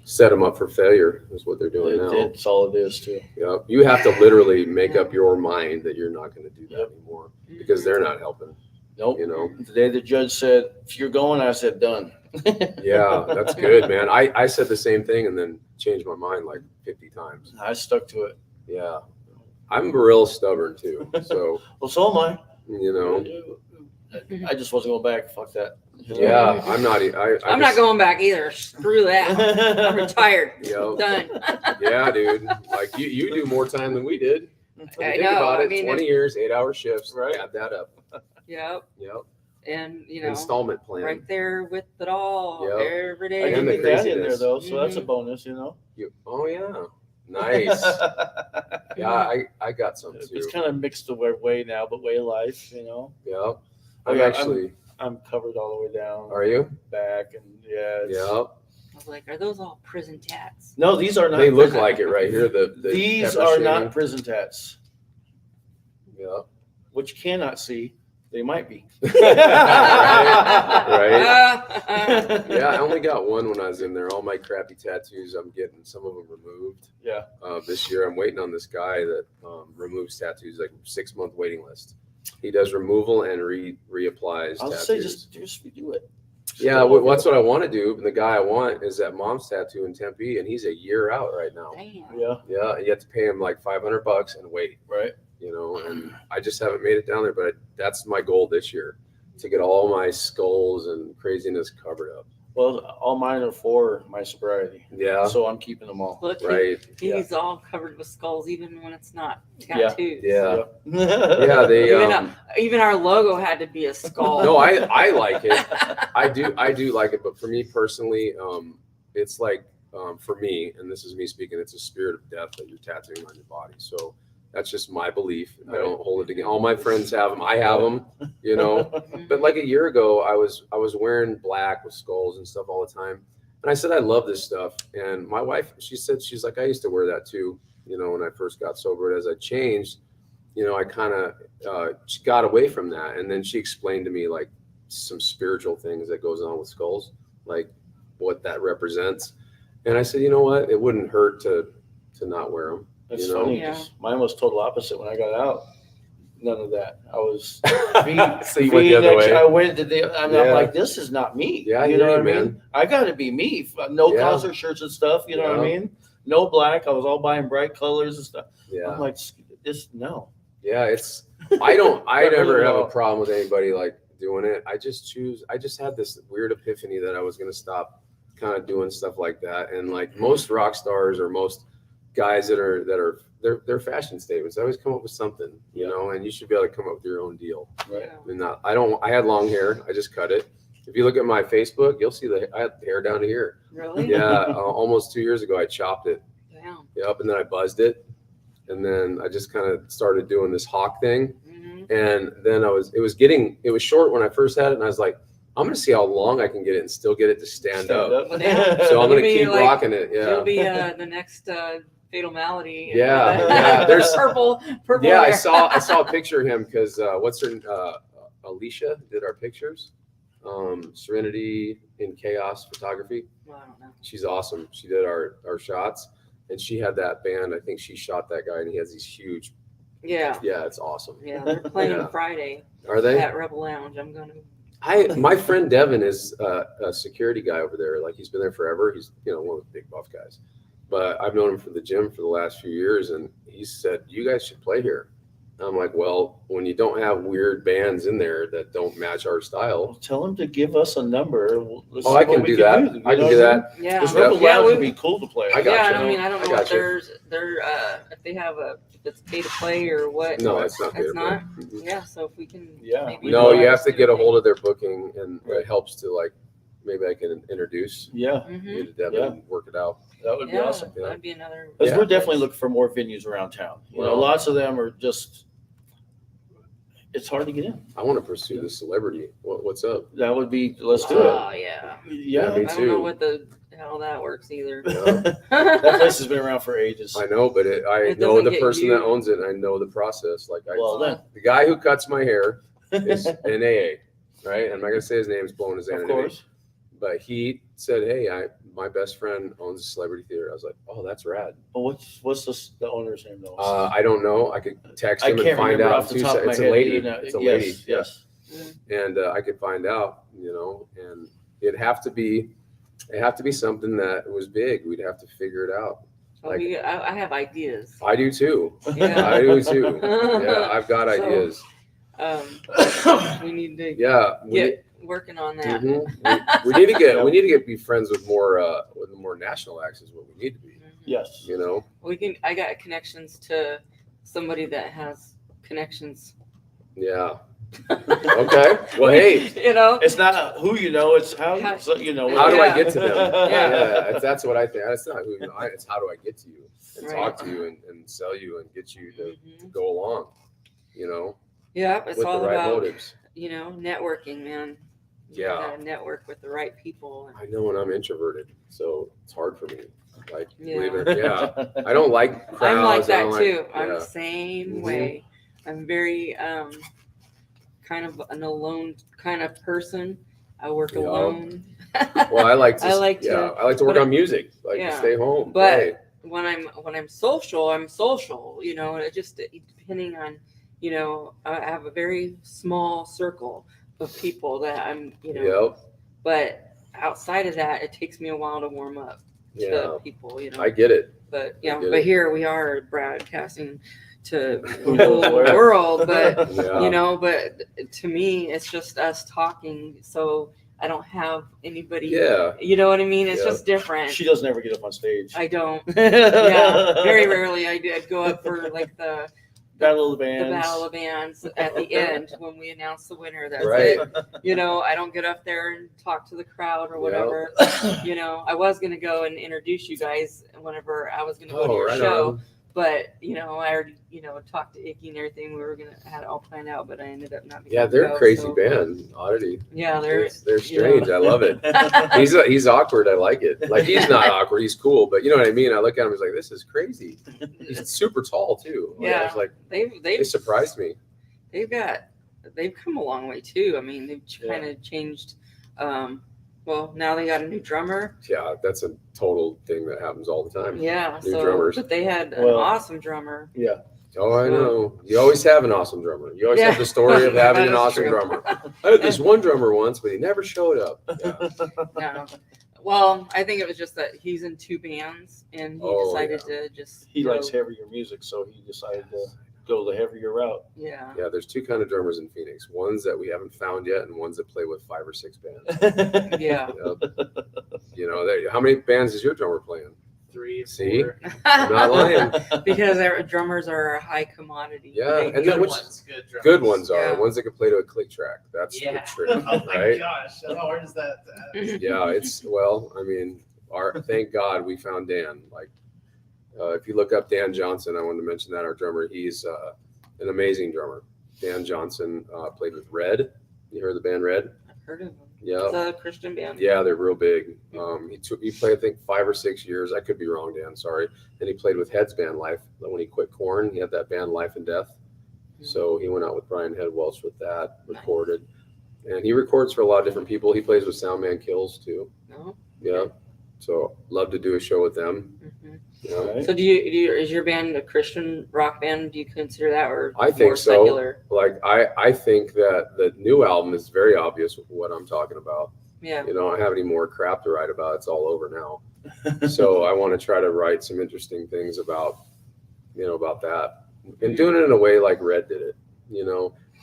Set them up for failure is what they're doing now. It's all it is too. Yep. You have to literally make up your mind that you're not going to do that Yep. anymore because they're not helping. Nope. The day the judge said, if you're going, I said, done. Yeah, that's good, man. I said the same thing and then changed my mind like 50 times. I stuck to it. Yeah. I'm real stubborn too. So, Well, so am I. Mm-hmm. I just wasn't going back. Fuck that. yeah, I'm not. I'm not going back either. Screw that. I'm retired. Yep. Done. Yeah, dude. Like you do more time than we did. I Think know. about I it. mean, 20 years, 8-hour shifts. Right. Add that up. Yep. Yep. And Installment plan. right there with it all Yep. every I day. And did the get that in craziness. there though, so that's a Mhm. bonus, Oh yeah. Nice. Yeah, I got some too. It's kind of mixed way now, but way of life, Yep. Oh, I'm yeah, actually. I'm covered all the way down, Are you? back, and yeah. Yep. I was like, are those all prison tats? No, these are not. They look prison- like it right here. The These pepper are shading. not prison tats. Yep. What you cannot see, they might be. Right. Yeah, I only got one when I was in there. All my crappy tattoos, I'm getting some of them removed. Yeah. This year, I'm waiting on this guy that removes tattoos, like 6-month waiting list. He does removal and reapplies I'll tattoos. say just redo it. Yeah, what's what I want to do. The guy I want is that mom's tattoo in Tempe, and he's a year out right now. Damn. Yeah, Yeah, you have to pay him like $500 and wait, right. and I just haven't made it down there, but that's my goal this year, to get all my skulls and craziness covered up. Well, all mine are for my sobriety, Yeah, so I'm keeping them all. Look, right. he's all covered with skulls, even when it's not Yeah. tattoos. Yeah, Yeah. yeah. They Even our logo had to be a skull. no, I like it. I do like it, but for me personally, it's like for me, and this is me speaking, it's a spirit of death that you're tattooing on your body. So that's just my belief. I don't hold it against. All my friends have them. I have them. Mhm. But like a year ago, I was wearing black with skulls and stuff all the time, and I said I love this stuff. And my wife, she's like, I used to wear that too. When I first got sober, as I changed, I kind of got away from that. And then she explained to me like some spiritual things that goes on with skulls, like what that represents. And I said, you know what? It wouldn't hurt to not wear them. It's You know? funny. Yeah. 'Cause mine was total opposite when I got out. None of that. I was So you went the other way. I went to the. I'm Yeah. like, this is not me. Yeah, I you hear know you, what I mean. man. I got to be me. No Yeah. concert shirts and stuff. You know what I Yeah. mean. No black. I was all buying bright colors and stuff. Yeah. I'm like, this no. Yeah, I never really have a well. problem with anybody like doing it. I just had this weird epiphany that I was going to stop kind of doing stuff like that. And like most rock stars or most guys that are they're fashion statements. I always come up with something, and you should be able to come up with your own deal. Right. Yeah. And I had long hair. I just cut it. If you look at my Facebook, you'll see I had hair down to here. Really? Yeah, almost 2 years ago, I chopped it. Damn. Yep, and then I buzzed it. And then I just kind of started doing this hawk thing. Mhm. And then it was short when I first had it. And I was like, I'm going to see how long I can get it and still get it to stand up. Well, damn. So I'm going to You'll be keep like- rocking it. Yeah. You'll be the next Fatal Malady. Yeah, yeah, there's- purple. Yeah, I hair. saw a picture of him because what's her Alicia did our pictures. Serenity in Chaos Photography. Well, I don't know. She's awesome. She did our shots, and she had that band. I think she shot that guy, and he has these huge. Yeah. Yeah, it's awesome. Yeah, they're playing Yeah. Friday Are they? at Rebel Lounge. I'm gonna. My friend Devin is a security guy over there. Like he's been there forever. He's one of the big buff guys. But I've known him from the gym for the last few years, and he said you guys should play here. I'm like, well, when you don't have weird bands in there that don't match our style. Tell him to give us a number. Let's Oh, see I what can we do that. I can do that. Yeah. Because Yeah. Rebel Yeah, Lounge we- would be cool to play. I got Yeah, you. I mean, I don't I know got what you. their if they have if it's pay to play or what. No, it's not. It's pay to not. play. Mhm. Yeah, so if we can. Yeah, maybe we No, do you that. have to get a hold of their booking, and Right. it helps to like maybe I can introduce Yeah, Mhm. you to Devin Yeah. and work it out. that would be Yeah, awesome. Yeah. that'd be another. Because Yeah. we're definitely looking for more venues around town. Well- Lots of them are just. It's hard to get in. I want to pursue the celebrity. What's up? That would be. Let's do it. Oh yeah. Yeah, me I don't know too. what the hell that works either. That place has been around for ages. I know, but I It know doesn't the get person you. that owns it, and I know the process. Like Well then, the guy who cuts my hair is an AA, right? I'm not gonna say his name; is blowing his of anonymity. course. But he said, "Hey, my best friend owns a celebrity theater." I was like, "Oh, that's rad." Well, what's the owner's name though? I don't know. I could text I him and can't find remember out. off the in 2 top of my It's a head. lady. You know, It's a yes, lady. Yes. And I could find out, and it'd have to be something that was big. We'd have to figure it out. Well, I have ideas. I do too. Yeah. I do too. Yeah, I've got So- ideas. We need to Yeah, get working on that. we need to get be friends with more national acts is what we need to be. Mhm. Yes. I got connections to somebody that has connections. Yeah. Okay. Well, hey, It's not who you know; it's how How- so, you know. how do I Yeah. get to them? Yeah. That's what I think. It's not who you know. It's how do I get to you and Right. talk to you and sell you and get you to Mhm. go along. Yeah, it's With all the right about motives. networking, man. You Yeah. gotta network with the right people. I know when I'm introverted, so it's hard for me. Like, Yeah. believe it. Yeah. I don't like crowds. I'm like I that don't too. I'm yeah. the same Mhm. way. I'm very kind of an alone kind of person. I work Yeah. alone. Well, I like to. I like to- I like to work but on music. Like yeah. to stay home. But- play. when I'm social, I'm social. It just depending on I have a very small circle of people that I'm Yep. But outside of that, it takes me a while to warm up Yeah, to people, I get it. But I get but it. here we are broadcasting to Who the knows whole where. world. But Yeah. but to me, it's just us talking. So I don't have anybody. Yeah. You know what I mean? It's Yeah. just different. She doesn't ever get up on stage. I don't. Yeah, very rarely. I'd go up for like the Battle of the Bands. Battle of Bands at the end when we announce the winner. That's Right. it. I don't get up there and talk to the crowd or Yeah. whatever. I was gonna go and introduce you guys whenever I was gonna go to Oh, your right show. on. But I already talked to Icky and everything. We were gonna had it all planned out, but I ended up not being Yeah, able to they're a go, crazy so- band. Oddity. Yeah, they're They're strange. I love it. He's awkward. I like it. Like he's not awkward. He's cool, but you know what I mean. I look at him. He's like, this is crazy. He's super tall too. Like, I Yeah. was like, they it surprised me. they've come a long way too. I mean, they've Yeah. kind of changed. Well, now they got a new drummer. Yeah, that's a total thing that happens all the time. Yeah, New so drummers. but they had an Well- awesome drummer. Yeah. Oh, I know. You always have an awesome drummer. You always have Yeah. the story of having an That is awesome true. drummer. I had this one drummer once, but he never showed up. Yeah. No. Well, I think it was just that he's in two bands and he Oh, decided to just He go- likes heavier music, so he decided to go the heavier route. Yeah. Yeah, there's two kind of drummers in Phoenix. Ones that we haven't found yet, and ones that play with 5 or 6 bands. Yeah. Yep. How many bands is your drummer playing? 3, See? 4. I'm not lying. Because our drummers are a high commodity. Yeah, They- and Good then which- ones, good drummers. Good ones are Yeah. ones that can play to a click track. That's the Yeah. trick, Oh my right? gosh, how hard is that? Yeah, thank God we found Dan. Like, if you look up Dan Johnson, I wanted to mention that our drummer, he's an amazing drummer. Dan Johnson played with Red. You heard the band Red? I've heard of them. Yeah. It's a Christian band. Yeah, they're real big. He played, I think, 5 or 6 years. I could be wrong, Dan. Sorry. Then he played with Head's band Life. When he quit Korn, he had that band Life and Death. So he went out with Brian Head Welch with that, recorded. And he records for a lot of different people. He plays with Soundman Kills too. No? Yeah. So love to do a show with them. Mhm. You know? Right? So is your band a Christian rock band? Do you consider that or I think more so. secular? Like I think that the new album is very obvious with what I'm talking about. Yeah. You know, I don't have any more crap to write about. It's all over now. So I want to try to write some interesting things about that. And doing it in a way like Red did it,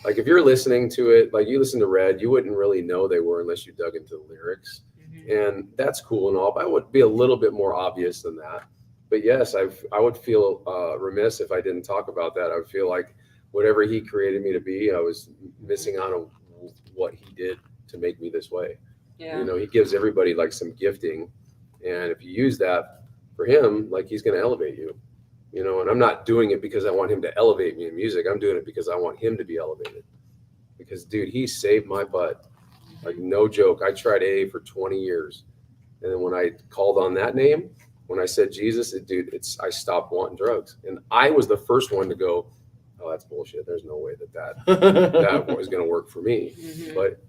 like if you're listening to it, like you listen to Red, you wouldn't really know they were unless you dug into the lyrics. Mhm. And that's cool and all, but I would be a little bit more obvious than that. But yes, I would feel remiss if I didn't talk about that. I would feel like whatever he created me to be, I was missing out on what he did to make me this way. Yeah. He gives everybody like some gifting. And if you use that for him, like he's going to elevate you, and I'm not doing it because I want him to elevate me in music. I'm doing it because I want him to be elevated because dude, he saved my butt. Like no joke. I tried AA for 20 years. And then when I called on that name, when I said Jesus, I stopped wanting drugs. And I was the first one to go, oh, that's bullshit. There's no way that was going to work for me. Mhm. But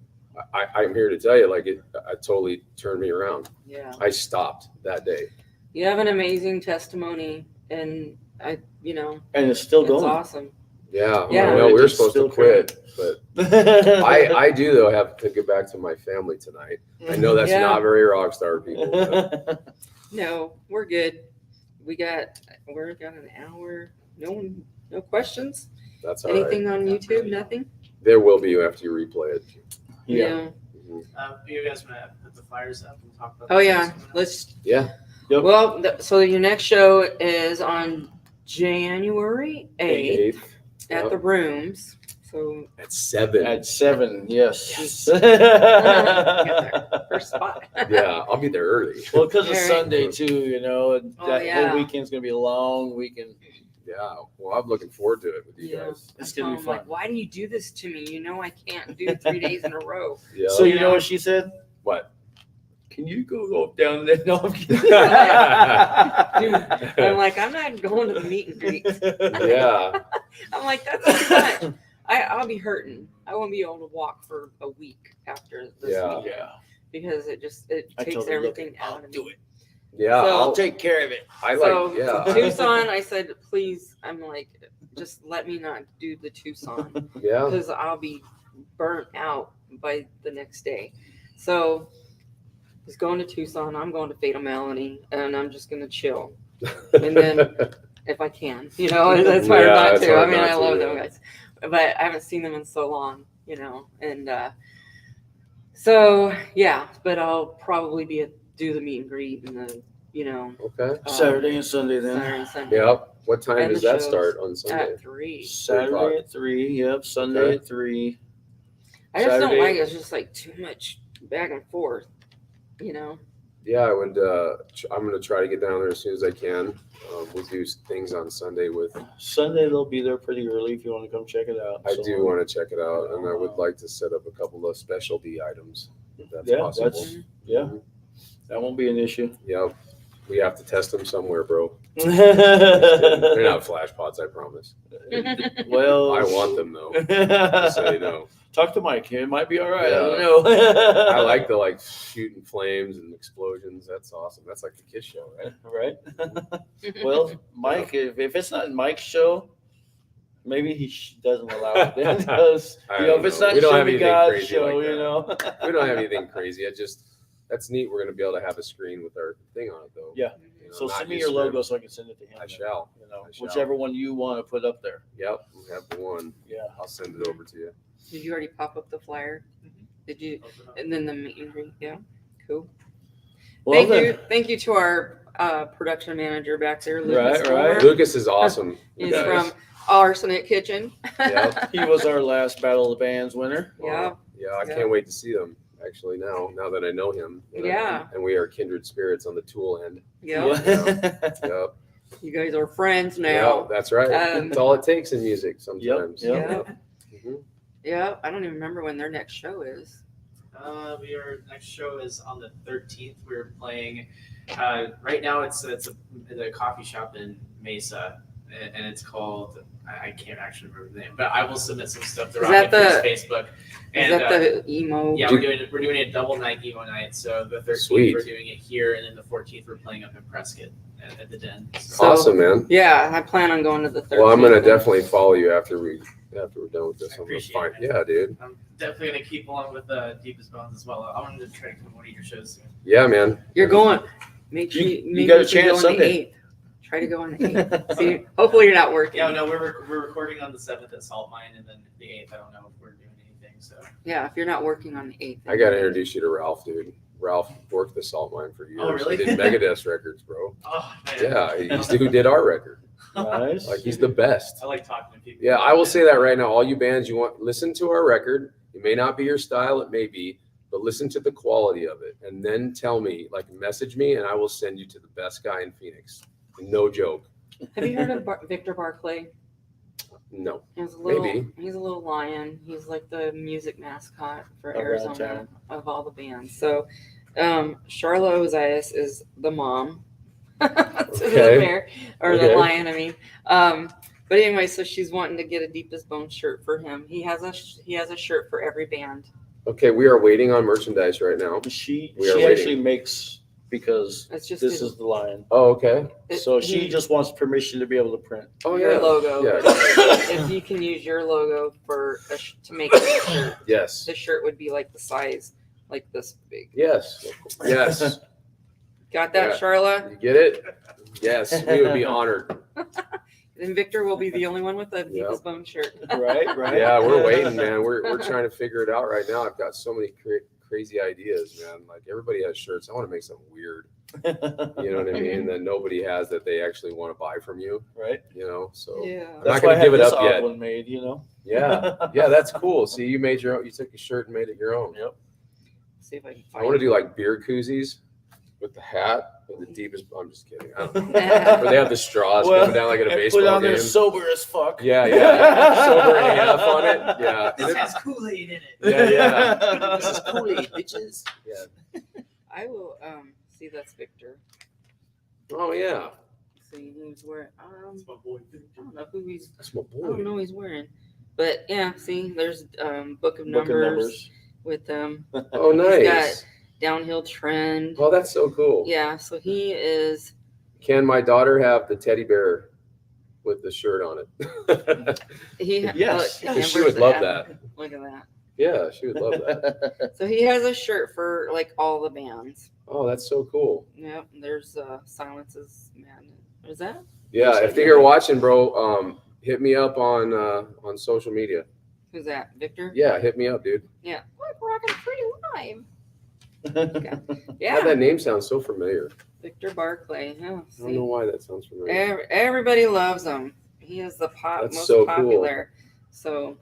I'm here to tell you, like it totally turned me around. Yeah. I stopped that day. You have an amazing testimony, and And it's still it's going. awesome. Yeah. Yeah. I know we were It's supposed to still quit, but I do though have to get back to my family tonight. I know that's Yeah. not very rock star people. But No, we're good. We're got an hour. No questions. that's all right. Anything on YouTube? Nothing. There will be after you replay it. Yeah. Mhm. You guys want to put the fires up and talk about Oh this yeah. coming up? Let's. Yeah. Yep. Well, so your next show is on January 8th at Yep. the Rooms. So At 7. At 7, yes. Get there. First spot. Yeah, I'll be there early. Well, because it's Very- Sunday too, and Oh, that yeah. whole weekend's gonna be a long weekend. Yeah. Well, I'm looking forward to it with you Yeah. guys. It's I gonna be told him, fun. like, why do you do this to me? I can't do 3 days in a row. Yeah. So you know what she said? What? Can you go down there? No, I'm kidding. Dude, I'm like, I'm not going to the meet and greet. Yeah. I'm like, that's too much. I'll be hurting. I won't be able to walk for a week after this Yeah. weekend Yeah, because it I takes told her, look, everything I'll out of do me. it. Yeah. So- I'll take care of it. I like. So Yeah. Tucson, I said, please. I'm like, just let me not do the Tucson Yeah. because I'll be burnt out by the next day. So he's going to Tucson. I'm going to Fatal Melody, and I'm just gonna chill. And then if I can, that's hard Yeah, not it's to. I hard mean, not I to, love yeah. them guys, but I haven't seen them in so long, and so yeah. But I'll probably do the meet and greet and the Okay. Saturday and Sunday then. Saturday and Sunday Yep. What time And does the that shows start on Sunday? at 3. Saturday at 3. Yep. Sunday Okay. at 3. I just don't Saturday- like it. It's just like too much back and forth, Yeah, I would. I'm going to try to get down there as soon as I can. We do things on Sunday with. Sunday they'll be there pretty early if you want to come check it out. I So, do want to check it out, and I would like to set up a couple of specialty items if that's Yeah, possible. that's- Yeah, that won't be an issue. Yep. We have to test them somewhere, bro. They're not flash pots, I promise. Well, I want them though. Just so you know. Talk to Mike. It might be all right. I Yeah. don't know. I like the shooting flames and explosions. That's awesome. That's like the Kiss show, right? right. Well, Mike, if it's not Mike's show, maybe he doesn't allow it then. Because I don't if it's know. not We don't have Jimmy anything God's crazy show, like that. We don't have anything crazy. That's neat. We're gonna be able to have a screen with our thing on it though. Yeah. So not send me just your script. logo so I can send it to him. I shall. I shall. Whichever one you want to put up there. Yep. We have the one. Yeah. I'll send it over to you. Did you already pop up the flyer? Mhm. Did you? And then the meet and greet. Yeah. Cool. Well, Thank you to our production manager back there, Lucas. Right, right. Moore. Lucas is awesome. He's Yes. from Arsenic Kitchen. Yep. He was our last Battle of the Bands winner. Yeah. Yeah. I Yeah. can't wait to see them. Actually, now that I know him. Yeah. And we are kindred spirits on the tool end. Yeah. Yep. You guys are friends Yeah, now. that's right. Um, That's all it takes in music sometimes. Yep. Mhm. Yeah. I don't even remember when their next show is. Next show is on the 13th. We're playing. Right now, it's a coffee shop in Mesa, and it's called. I can't actually remember the name, but I will submit some stuff to that Rocket Face Facebook. Is that the emo? Yeah, we're doing a double night emo night. So the 13th Sweet. we're doing it here, and then the 14th we're playing up in Prescott at the Den. So- Awesome, man. Yeah, I plan on going to the 13th. Well, I'm gonna definitely follow you after we're done with this. I I'm gonna appreciate find. it. Yeah, dude. I'm definitely gonna keep along with Deepest Bones as well. I wanted to try to come to one of your shows soon. Yeah, man. You're going. Make sure You maybe got a you can chance go on the Sunday. 8th. Try to go on the 8th. See, hopefully you're not working. Yeah, no, we're recording on the 7th at Salt Mine, and then the 8th. I don't know if we're doing anything. So Yeah, if you're not working on the 8th. I gotta introduce you to Ralph, dude. Ralph worked the Salt Mine for years. Oh, really? He did Megadeth records, bro. oh man. Yeah, he's the who did our record. Nice. Like he's the best. I like talking to people. Yeah, I will say that right now. All you bands you want, listen to our record. It may not be your style, it may be, but listen to the quality of it, and then tell me, message me, and I will send you to the best guy in Phoenix. No joke. Have you heard of Victor Barclay? No. He's a little, Maybe. He's a little lion. He's like the music mascot for Around Arizona town. of all the bands. So, Charlotte Ozias is the mom to the Okay. bear or Okay. the lion. I mean, but anyway, so she's wanting to get a Deepest Bone shirt for him. He has a shirt for every band. Okay, we are waiting on merchandise right now. She We are she actually waiting. makes because It's just this is the lion. Oh, okay. So she just wants permission to be able to print. Oh, your yeah. logo. Yeah. If you can use your logo to make a shirt, Yes. the shirt would be like the size like this big. Yes. Yes. Got that, Yeah. Charla? You get it? Yes. We would be honored. Then Victor will be the only one with a Deepest Bone shirt. Right, right. Yeah, we're waiting, man. We're trying to figure it out right now. I've got so many crazy ideas, man. Like everybody has shirts. I want to make something weird. You know what I mean? That nobody has that they actually want to buy from you. Right. You know, so Yeah. I'm That's not why I gonna had give it this up odd yet. one made, you know. Yeah, that's cool. See, you made your own. You took a shirt and made it your own. Yep. See if I can I find want to it. do like beer koozies with the hat, with the deepest. I'm just kidding. I don't know. Yeah. Where they have the straws Well, coming down like at a and baseball put on game. there sober as fuck. Yeah, yeah. Sober AF on it. Yeah. This has Kool-Aid in it. Yeah, yeah. This is Kool-Aid, bitches. Yeah. I will see that's Victor. Oh yeah. See who's wearing That's my boy. I don't know who he's That's my I don't boy. know who he's wearing. But yeah, see there's Book of Book Numbers, of numbers. with them. Oh nice. Downhill Trend. Oh, that's so cool. Yeah, so he is Can my daughter have the teddy bear with the shirt on it? he Yes. look, She Amber's would love at- that. Look at that. Yeah, she would love that. So he has a shirt for like all the bands. Oh, that's so cool. Yep. There's Silence's Man. Is that? Yeah, Looks if like you're it. watching, bro, hit me up on social media. Who's that? Victor? Yeah, hit me up, dude. Yeah. Like Rockin' Free Live. Why Yeah. that name sounds so familiar? Victor Barclay. Yeah. I don't See? know why that sounds familiar. Everybody loves him. He is the That's most so cool. popular. So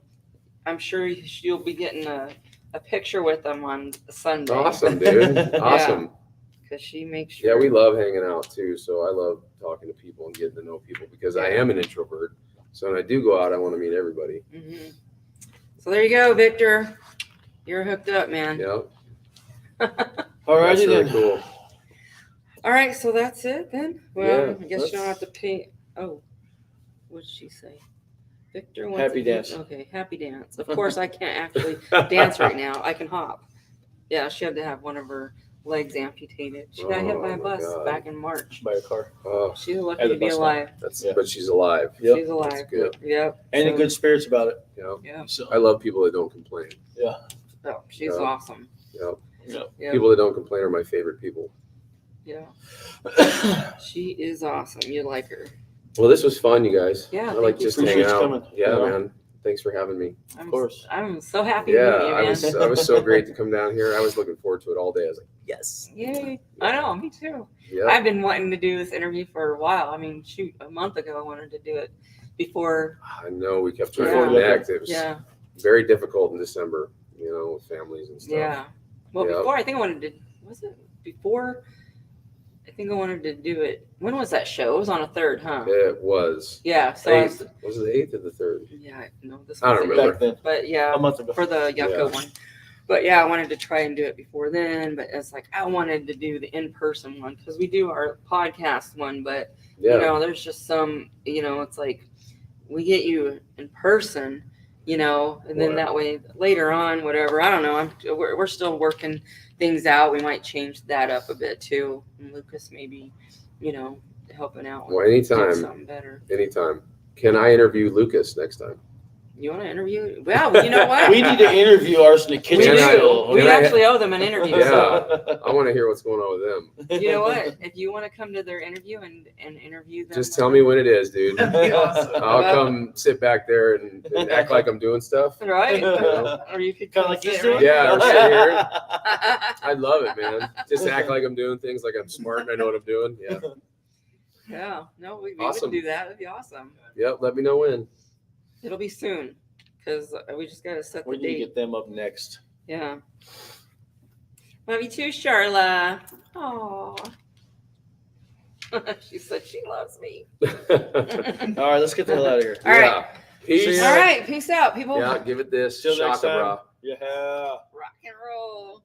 I'm sure you'll be getting a picture with them on Sunday. Awesome, dude. Awesome. Because she makes sure. Yeah, we love hanging out too. So I love talking to people and getting to know people because I am an introvert. So when I do go out, I want to meet everybody. Mhm. So there you go, Victor. You're hooked up, man. Yeah, Alrighty that's really then. cool. All right, so that's it then. Well, Yeah, I guess you don't have that's- to pay. Oh, what did she say? Victor wants Happy to do- dance. Okay, happy dance. Of course, I can't actually dance right now. I can hop. Yeah, she had to have one of her legs amputated. She got hit by Oh, a my bus God. back in March. By a car. Oh, She's lucky At the to be bus stop. alive. that's Yeah. but she's alive. Yep. She's alive. That's good. Yep. And in So- good spirits about it. You know, Yeah. So I love people that don't complain. Oh, she's Yeah. awesome. You know, Yeah. people that don't complain are my favorite people. Yeah. She is awesome. You like her. Well, this was fun, you guys. Yeah, I thank like you. just Appreciate hanging you out. coming. Yeah, Yeah. man. Thanks for having me. Of course. I'm so happy to Yeah, meet you, I man. was so great to come down here. I was looking forward to it all day. I was like, yes. Yay. I know, me too. Yeah. I've been wanting to do this interview for a while. I mean, shoot, a month ago I wanted to do it before. I know we kept trying Yeah. to connect. It was Yeah, very difficult in December, you know, with families and stuff. yeah. Well, Yeah. before I think I wanted to. Was it before? I think I wanted to do it. When was that show? It was on a third, huh? It was. Yeah. So I was, Was it the 8th or the 3rd? yeah, no, this I was don't it. remember. back then. But yeah, A month ago. for the Yucco Yeah. one. But yeah, I wanted to try and do it before then. But it's like I wanted to do the in-person one because we do our podcast one, but Yeah. you know, there's just some, you know, it's like we get you in person, you know, and then Right. that way later on, whatever. I don't know. We're still working things out. We might change that up a bit too. And Lucas maybe, you know, helping out. Well, do anytime. something better. Anytime. Can I interview Lucas next time? You want to interview? Well, you know what? We need to interview Arsenic We Kitchen Can I- do. still. We can I- actually owe them an interview. Yeah. So. I want to hear what's going on with them. You know what? If you want to come to their interview and interview them, Just tell me when it is, dude. That'd be awesome. I'll Well- come sit back there and act like I'm doing stuff. right? know? Or you could Kind of come like this sit doing? right Yeah, or sit here. here. I love it, man. Just act like I'm doing things like I'm smart and I know what I'm doing. Yeah. Yeah, no, we Awesome. would do that. That'd be awesome. Yep. Let me know when. It'll be soon because we just got to set the We need to date. get them up next. Yeah. Love you too, Charla. Aw. She said she loves me. All right, let's get the hell out of here. All right. Yeah. Peace. See ya. All right. Peace out, people. Yeah, give it this. Till next Shaka time. bra. Yeah. Rock and roll.